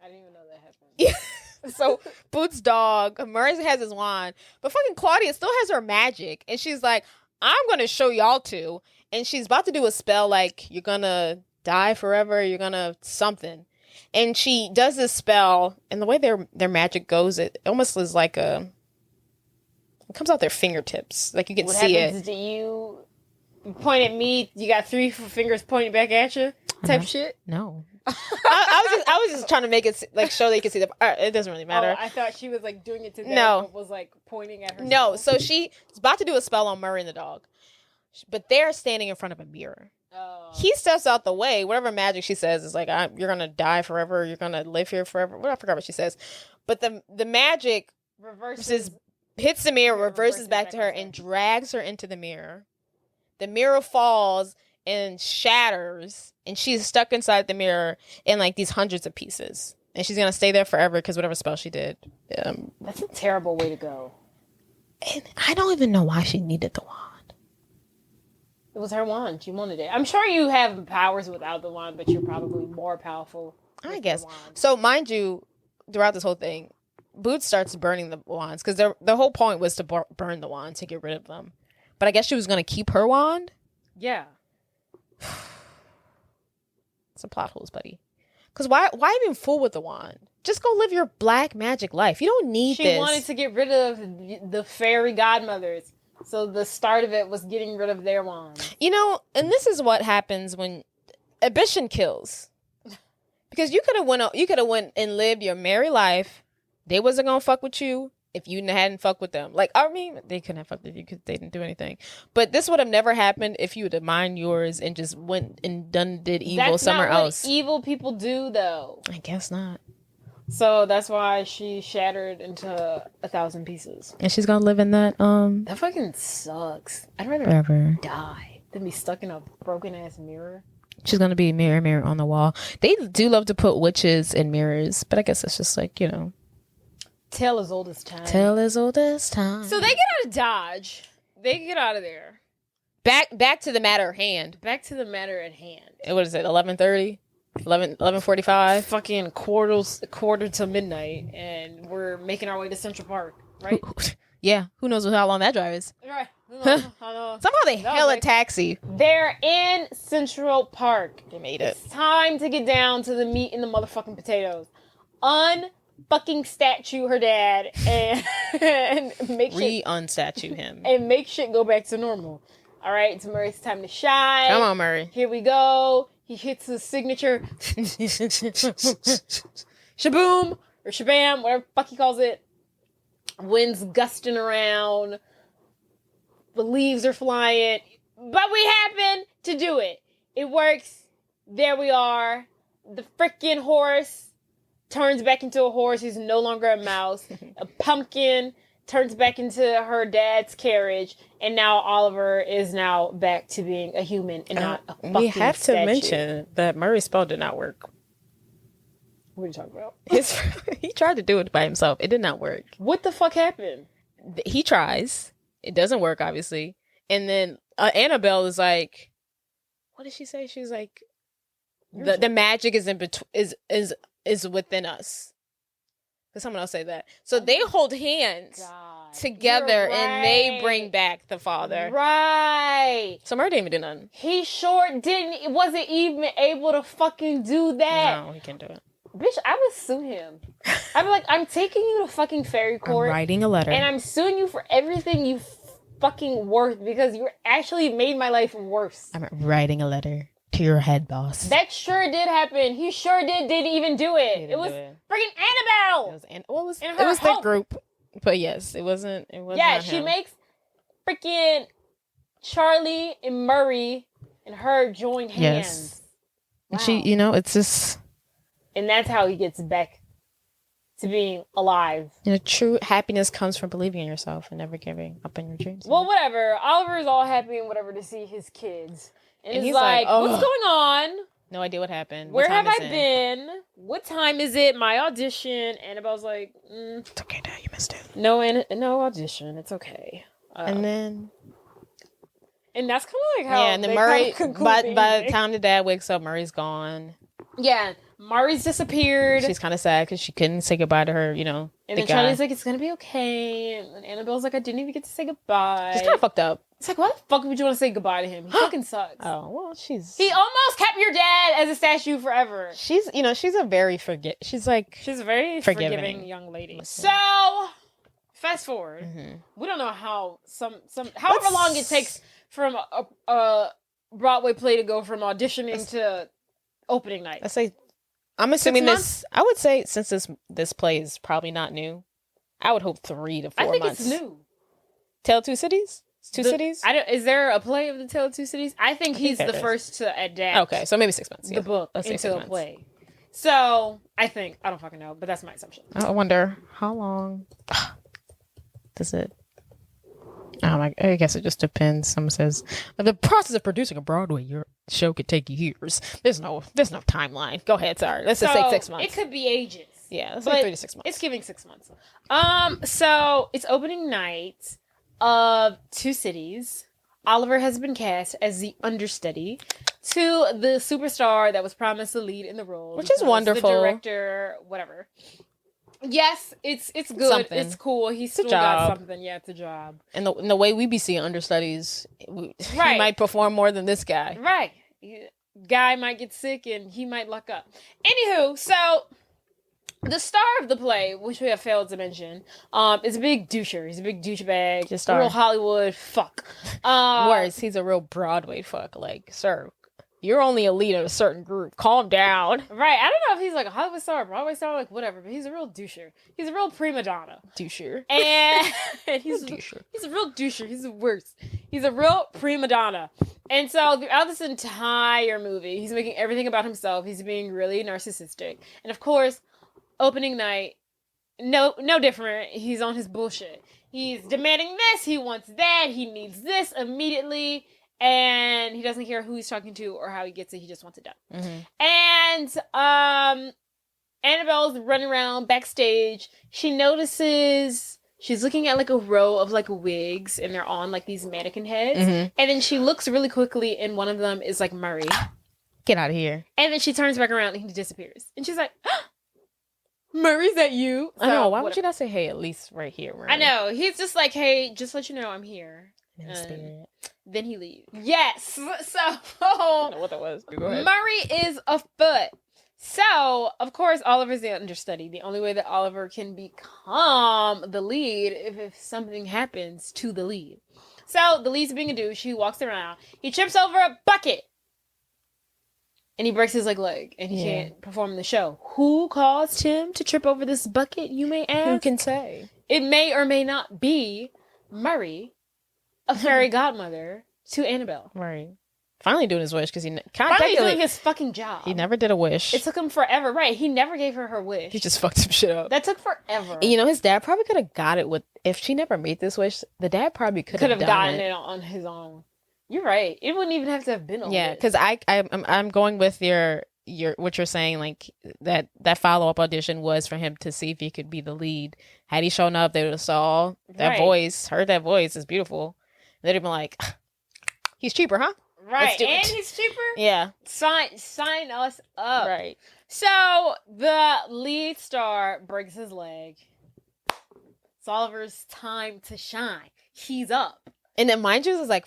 I didn't even know that happened. Yeah. So, Boots' dog, Murray has his wand, but fucking Claudia still has her magic. And she's like, I'm going to show y'all two. And she's about to do a spell like, you're going to die forever, you're going to something. And she does this spell, and the way their magic goes, it almost is like it comes out their fingertips. Like you can see it. What happens? Do you point at me, you got 3 fingers pointing back at you type shit? No. I was just trying to make it like show that you can see the. It doesn't really matter. Oh, I thought she was like doing it to them. No, but was like pointing at her. No, so she's about to do a spell on Murray and the dog, but they're standing in front of a mirror. Oh. He steps out the way. Whatever magic she says is like, you're gonna die forever. You're gonna live here forever. I forgot what she says, but the magic hits the mirror, reverses back to her, and drags her into the mirror. The mirror falls and shatters, and she's stuck inside the mirror in like these hundreds of pieces, and she's gonna stay there forever because whatever spell she did. That's a terrible way to go. And I don't even know why she needed the wand. It was her wand. She wanted it. I'm sure you have powers without the wand, but you're probably more powerful. I guess. So mind you, throughout this whole thing, Boots starts burning the wands because the whole point was to burn the wands to get rid of them. But I guess she was gonna keep her wand. Yeah. Some plot holes, buddy. Because why even fool with the wand? Just go live your black magic life. You don't need this. She wanted to get rid of the fairy godmothers. So the start of it was getting rid of their wands. You know, and this is what happens when ambition kills. Because you could have went and lived your merry life. They wasn't gonna fuck with you if you hadn't fucked with them. Like, I mean, they couldn't have fucked with you because they didn't do anything. But this would have never happened if you would have mind yours and just went and did evil somewhere else. That's not what evil people do, though. I guess not. So that's why she shattered into 1,000 pieces. And she's gonna live in that. That fucking sucks. I'd rather forever die than be stuck in a broken ass mirror. She's gonna be mirror on the wall. They do love to put witches in mirrors, but I guess it's just like, you know. Tale as old as time. Tale as old as time. So they get out of Dodge. They get out of there. Back to the matter at hand. Back to the matter at hand. What is it? 11:30? 11:45? Fucking quarter to midnight, and we're making our way to Central Park, right? Yeah. Who knows how long that drive is? Right. Somehow they hail a taxi. They're in Central Park. They made it. It's time to get down to the meat and the motherfucking potatoes. Unfucking statue her dad and make shit unstatue him and make shit go back to normal. All right, it's Murray's time to shine. Come on, Murray. Here we go. He hits his signature shaboom or shabam, whatever the fuck he calls it. Wind's gusting around. The leaves are flying. But we happen to do it. It works. There we are. The freaking horse turns back into a horse. He's no longer a mouse. A pumpkin turns back into her dad's carriage. And now Oliver is now back to being a human and not a fucking We have statue. to mention that Murray's spell did not work. What are you talking about? He tried to do it by himself. It did not work. What the fuck happened? He tries. It doesn't work, obviously. And then Annabelle is like, what did she say? She was like, the magic is in is within us. Did someone else say that? So they hold hands together and they bring back the father. Right. So Murray didn't even do nothing. He sure didn't. Wasn't even able to fucking do that. No, he can't do it. Bitch, I would sue him. I'd be like, I'm taking you to fucking fairy court. I'm writing a letter. And I'm suing you for everything you fucking worth because you actually made my life worse. I'm writing a letter to your head boss. That sure did happen. He sure didn't even do it. It was freaking Annabelle. It was the group. But yes, it wasn't yeah, not she him. makes freaking Charlie and Murray and her join hands. Yes. Wow. She, it's just... And that's how he gets back to being alive. True happiness comes from believing in yourself and never giving up on your dreams. Well, whatever. Oliver's all happy and whatever to see his kids. And he's like, what's going on? No idea what happened. Where have I been? What time is it? My audition. Annabelle's like, it's okay, Dad. You missed it. No audition. It's okay. And that's kind of like how. Yeah, and then Murray. By the time the dad wakes up, Murray's gone. Yeah, Murray's disappeared. She's kind of sad because she couldn't say goodbye to her. And then Charlie's like, "It's gonna be okay." And Annabelle's like, "I didn't even get to say goodbye." She's kind of fucked up. It's like, why the fuck would you want to say goodbye to him? He fucking sucks. Oh well, He almost kept your dad as a statue forever. She's a very she's a very forgiving young lady. So, fast forward. Mm-hmm. We don't know how however long it takes from a Broadway play to go from auditioning to opening night. I'm assuming this. I would say since this play is probably not new, I would hope 3 to 4 months. I think it's new. Tale of Two Cities. It's Two Cities. Is there a play of the Tale of Two Cities? I think he's the first to adapt. Okay, so maybe 6 months. The book into a play. So I don't fucking know, but that's my assumption. I wonder how long does it. I guess it just depends. Someone says the process of producing a Broadway show could take years. There's no timeline. Go ahead, sorry. Let's just say 6 months. It could be ages. Yeah, let's say 3 to 6 months. It's giving 6 months. So it's opening night of Two Cities. Oliver has been cast as the understudy to the superstar that was promised the lead in the role, which is wonderful. The director, whatever. Yes, it's good. Something. It's cool. He's still got something. Yeah, it's a job. And the way we be seeing understudies, he might perform more than this guy. Right. Guy might get sick and he might luck up. Anywho, so the star of the play, which we have failed to mention, is a big doucher. He's a big douchebag. Just a real Hollywood fuck. Worse, he's a real Broadway fuck. Like, sir, you're only a lead of a certain group. Calm down. Right. I don't know if he's like a Hollywood star, Broadway star, like whatever, but he's a real doucher. He's a real prima donna. Doucher. And he's a real doucher. He's the worst. He's a real prima donna. And so throughout this entire movie, he's making everything about himself. He's being really narcissistic. And of course, opening night, no different. He's on his bullshit. He's demanding this. He wants that. He needs this immediately. And he doesn't care who he's talking to or how he gets it. He just wants it done. Mm-hmm. And Annabelle's running around backstage. She notices she's looking at like a row of like wigs, and they're on like these mannequin heads. Mm-hmm. And then she looks really quickly, and one of them is like Murray. Get out of here. And then she turns back around and he disappears. And she's like, Murray's that you? So, I know. Why would you not say, hey, at least right here, Murray? I know. He's just like, hey, just let you know I'm here. Then he leaves. Yes. So I don't know what that was. Go ahead. Murray is afoot. So, of course, Oliver's the understudy. The only way that Oliver can become the lead if something happens to the lead. So, the lead's being a douche. He walks around. He trips over a bucket. and he breaks his leg, and he can't perform the show. Who caused him to trip over this bucket, you may ask? Who can say? It may or may not be Murray, a fairy godmother to Anabel. Right. Finally doing his wish, because he finally doing his fucking job. He never did a wish. It took him forever. Right. He never gave her wish. He just fucked some shit up. That took forever. And, his dad probably could have got it with, if she never made this wish, the dad probably could have gotten it on his own. You're right. It wouldn't even have to have been on Yeah, because I'm going with your what you're saying, like that follow-up audition was for him to see if he could be the lead. Had he shown up, they would have saw that voice, heard that voice. It's beautiful. They'd have been like, he's cheaper, huh? Right. And he's cheaper? Yeah. Sign us up. Right. So the lead star breaks his leg. It's Oliver's time to shine. He's up. And then mind you, it was like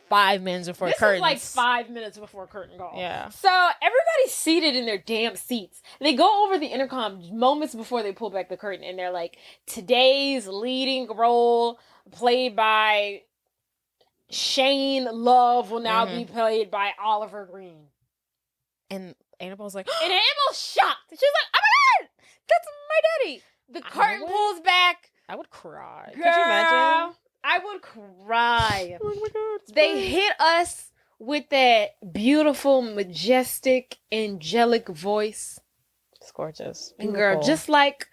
5 minutes before curtains. This is like 5 minutes before curtain call. Yeah. So everybody's seated in their damn seats. They go over the intercom moments before they pull back the curtain, and they're like, today's leading role played by Shane Love will now be played by Oliver Green. And Annabelle's like, and Annabelle's shocked. She's like, oh my God, that's my daddy. The curtain pulls back. I would cry. Girl, could you imagine? I would cry. Oh my God. They hit us with that beautiful, majestic, angelic voice. It's gorgeous. And girl, just like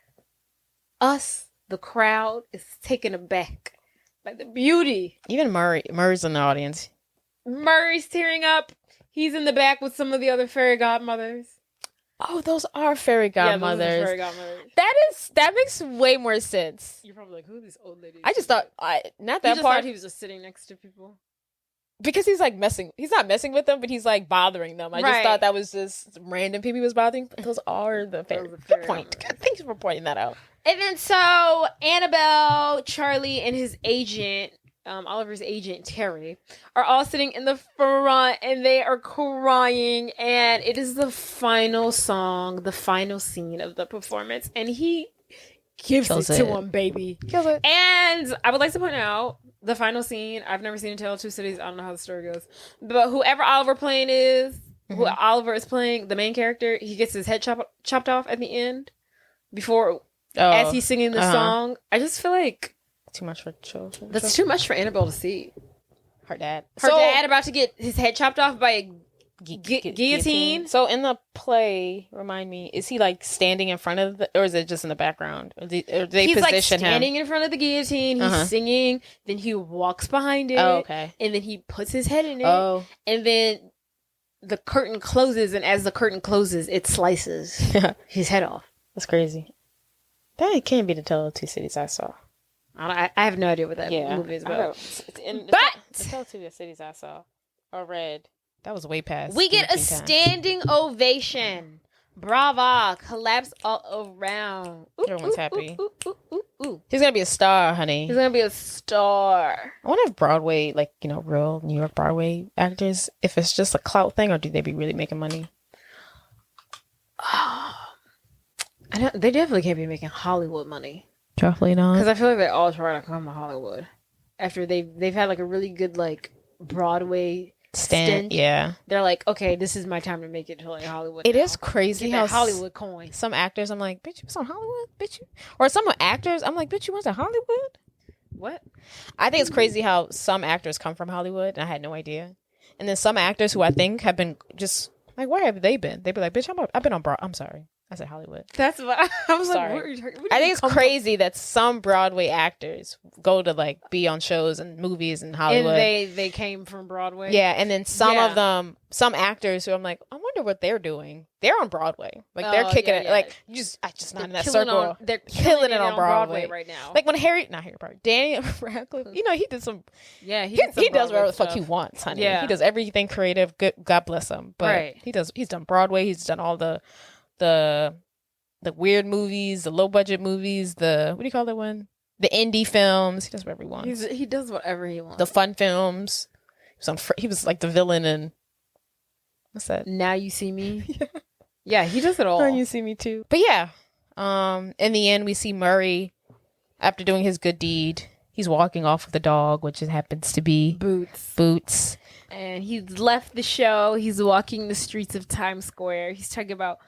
us, the crowd is taken aback by the beauty. Even Murray's in the audience. Murray's tearing up. He's in the back with some of the other fairy godmothers. Oh, those are fairy godmothers. Yeah, those are fairy godmothers. That makes way more sense. You're probably like, who are these old ladies? I just thought, not that you just part. Thought he was just sitting next to people. Because he's like he's not messing with them, but he's like bothering them. I just thought that was just random people he was bothering. But those are the fairy. Good point. Thanks for pointing that out. And then so Anabel, Charlie, and his agent, Oliver's agent Terry, are all sitting in the front, and they are crying, and it is the final song, the final scene of the performance, and he gives it to him, baby. Kills it. And I would like to point out the final scene. I've never seen A Tale of Two Cities. I don't know how the story goes, but whoever Oliver who Oliver is playing, the main character, he gets his head chopped off at the end before as he's singing the song. I just feel like too much for children. That's too much for Anabel to see. Her dad about to get his head chopped off by a guillotine. So in the play, remind me, is he like standing in front of or is it just in the background? Or they he's position like standing in front of the guillotine. He's singing. Then he walks behind it. Oh, okay. And then he puts his head in it. Oh. And then the curtain closes, and as the curtain closes, it slices his head off. That's crazy. That can't be the Tale of Two Cities I saw. I have no idea what that movie is about. But the Tale of Two Cities I saw or read, that was way past. We get a standing ovation. Brava. Collapse all around. Everyone's happy. He's gonna be a star, honey. He's gonna be a star. I wonder if Broadway, like, real New York Broadway actors, if it's just a clout thing or do they be really making money? They definitely can't be making Hollywood money. Definitely not. Because I feel like they all try to come to Hollywood after they've had like a really good like Broadway stint. Yeah, they're like, okay, this is my time to make it to like Hollywood. It is crazy how Hollywood coin. Some actors, I'm like, bitch, you was on Hollywood, bitch. Or some actors, I'm like, bitch, you went to Hollywood. What? I think it's crazy how some actors come from Hollywood, and I had no idea. And then some actors who I think have been just like, where have they been? They'd be like, bitch, I've been on Broadway. I'm sorry. I said Hollywood. That's what I was like. What I think it's crazy that some Broadway actors go to like be on shows and movies in Hollywood. And they came from Broadway. Yeah, and then some of them, some actors who I'm like, I wonder what they're doing. They're on Broadway, like they're kicking it. Like I just not in that circle. They're killing it on Broadway right now. Like when Daniel Radcliffe, he did some. Yeah, he does whatever the fuck he wants, honey. Yeah, he does everything creative. Good, God bless him. But he's done Broadway. He's done all the weird movies, the low budget movies, what do you call that one? The indie films. He does whatever he wants. He does whatever he wants. The fun films. He was like the villain in what's that? Now You See Me. Yeah, he does it all. Now You See Me Too. But yeah, in the end, we see Murray after doing his good deed. He's walking off with the dog, which happens to be Boots. And he's left the show. He's walking the streets of Times Square. He's talking about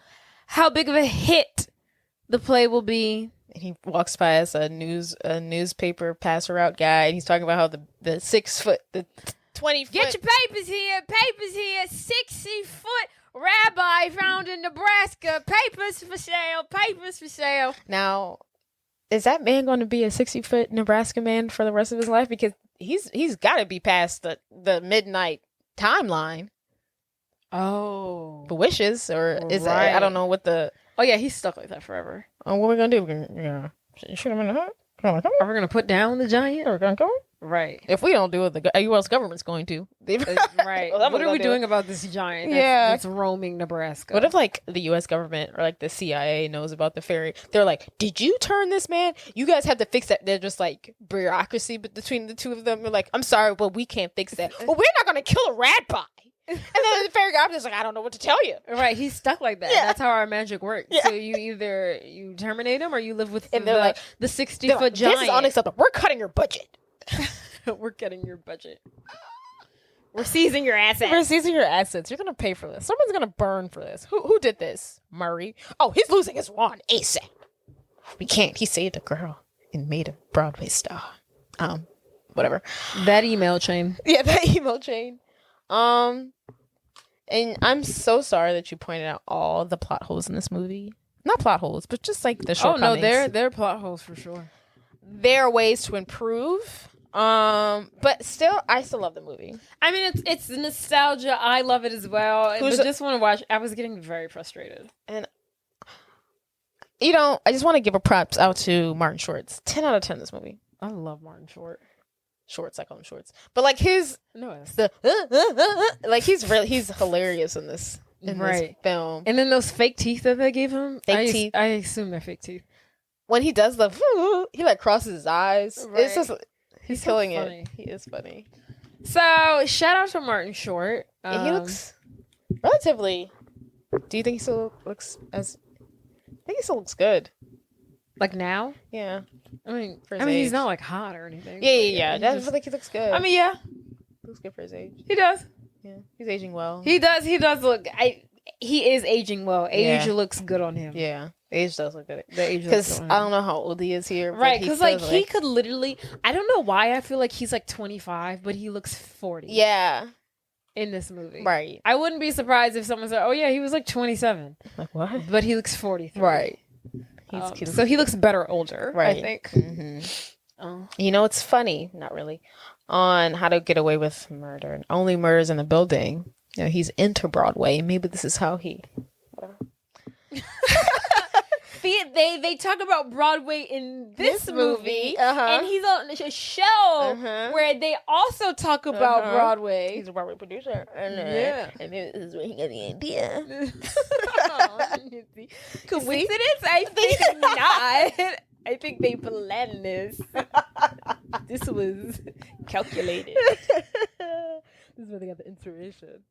how big of a hit the play will be. And he walks past a newspaper passer out guy, and he's talking about how the 6 foot, the 20 foot. Get your papers here. 60-foot rabbi found in Nebraska. Papers for sale. Now, is that man going to be a 60-foot Nebraska man for the rest of his life? Because he's got to be past the midnight timeline. Oh, The wishes, or is it? Right. I don't know what the. Oh yeah, he's stuck like that forever. Oh, what are we gonna do? We're gonna shoot him in the head. Are we gonna put down the giant? We're gonna go. Right. If we don't do it, the U.S. government's going to. Right. Well, what are we doing about this giant that's roaming Nebraska? What if like the U.S. government or like the CIA knows about the ferry? They're like, did you turn this man? You guys have to fix that. They're just like bureaucracy between the two of them. They're like, I'm sorry, but we can't fix that. Well, we're not going to kill a rabbi. And then the ferry operator's like, I don't know what to tell you. Right, he's stuck like that. Yeah. That's how our magic works. Yeah. So you terminate him or you live with the 60-foot giant. This is unacceptable. We're cutting your budget. We're cutting your budget. We're seizing your assets. You're gonna pay for this. Someone's gonna burn for this. Who did this? Murray. Oh, he's losing his wand ASAP. We can't. He saved a girl and made a Broadway star. Whatever. That email chain. Yeah, that email chain. And I'm so sorry that you pointed out all the plot holes in this movie. Not plot holes, but just like the shortcomings. Oh no, they're plot holes for sure. There are ways to improve. But still, I still love the movie. I mean, it's nostalgia. I love it as well. Just want to watch. I was getting very frustrated. And I just want to give a props out to Martin Short's 10 out of 10 this movie. I love Martin Short. Shorts, I call him Shorts. But like he's hilarious in this film. And then those fake teeth that they gave him. Teeth. I assume they're fake teeth. When he does he like crosses his eyes. Right. It's just he's killing it. He is funny. So shout out to Martin Short. He looks relatively. Do you think he still looks as? I think he still looks good. Like now? Yeah. I mean, he's not like hot or anything. Yeah. That's like he looks good. I mean, yeah, he looks good for his age. He does. Yeah, he's aging well. He does look. He is aging well. Age looks good on him. Yeah, age does look good. The age because I don't know how old he is here. Right, because he could literally. I don't know why I feel like he's like 25, but he looks 40. Yeah. In this movie. Right. I wouldn't be surprised if someone said, "Oh yeah, he was like 27." Like what? But he looks 43. Right. So he looks better older, right. I think. Mm-hmm. It's funny, not really, on How to Get Away with Murder and Only Murders in the Building. He's into Broadway. Maybe this is how he. Whatever. They talk about Broadway in this movie, and he's on a show where they also talk about Broadway. He's a Broadway producer, and this is where he got the idea. Coincidence? I think not. I think they planned this. This was calculated. This is where they got the inspiration.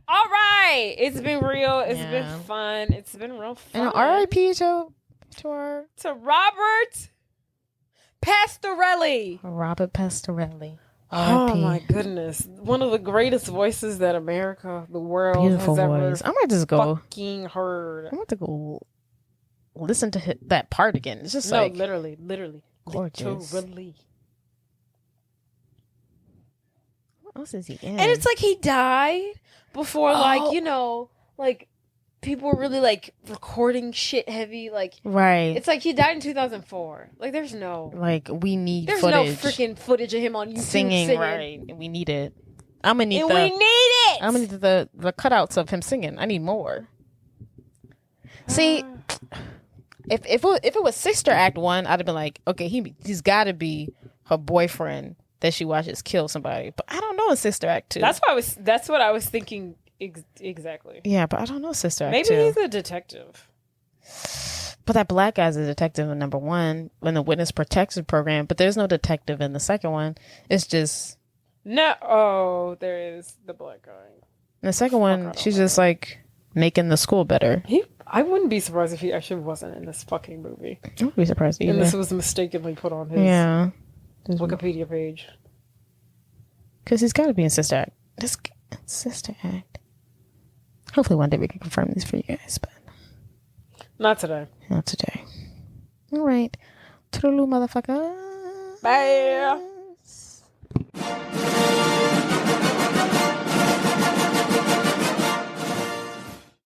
All right, it's been real. It's been fun. It's been real fun. And R.I.P. to Robert Pastorelli. Robert Pastorelli. Oh my goodness! One of the greatest voices that America, the world, beautiful has voice. ever I might just go fucking heard. I'm about to go listen to that part again. It's just literally, gorgeous. Literally. What else is he in? And it's like he died before, like people were really like recording shit heavy. Like, right. It's like he died in 2004. Like, there's no we need there's footage. no freaking footage of him on YouTube singing. Right. We need it. I'm gonna need we need it. I'm gonna need the cutouts of him singing. I need more. See, if it was Sister Act 1, I'd have been like, okay, he's got to be her boyfriend that she watches kill somebody. But I don't know in Sister Act 2. That's what I was thinking exactly. Yeah, but I don't know Sister Act 2. Maybe he's a detective. But that black guy's a detective in number 1 in the Witness Protection Program. But there's no detective in the second one. It's just there is the black guy. In the second one, she's just like making the school better. I wouldn't be surprised if he actually wasn't in this fucking movie. I wouldn't be surprised either. And this was mistakenly put on his Wikipedia page. Because he's got to be in Sister Act This Sister Act. Hopefully one day we can confirm these for you guys, but not today. Not today. All right. Toodaloo, motherfucker. Bye.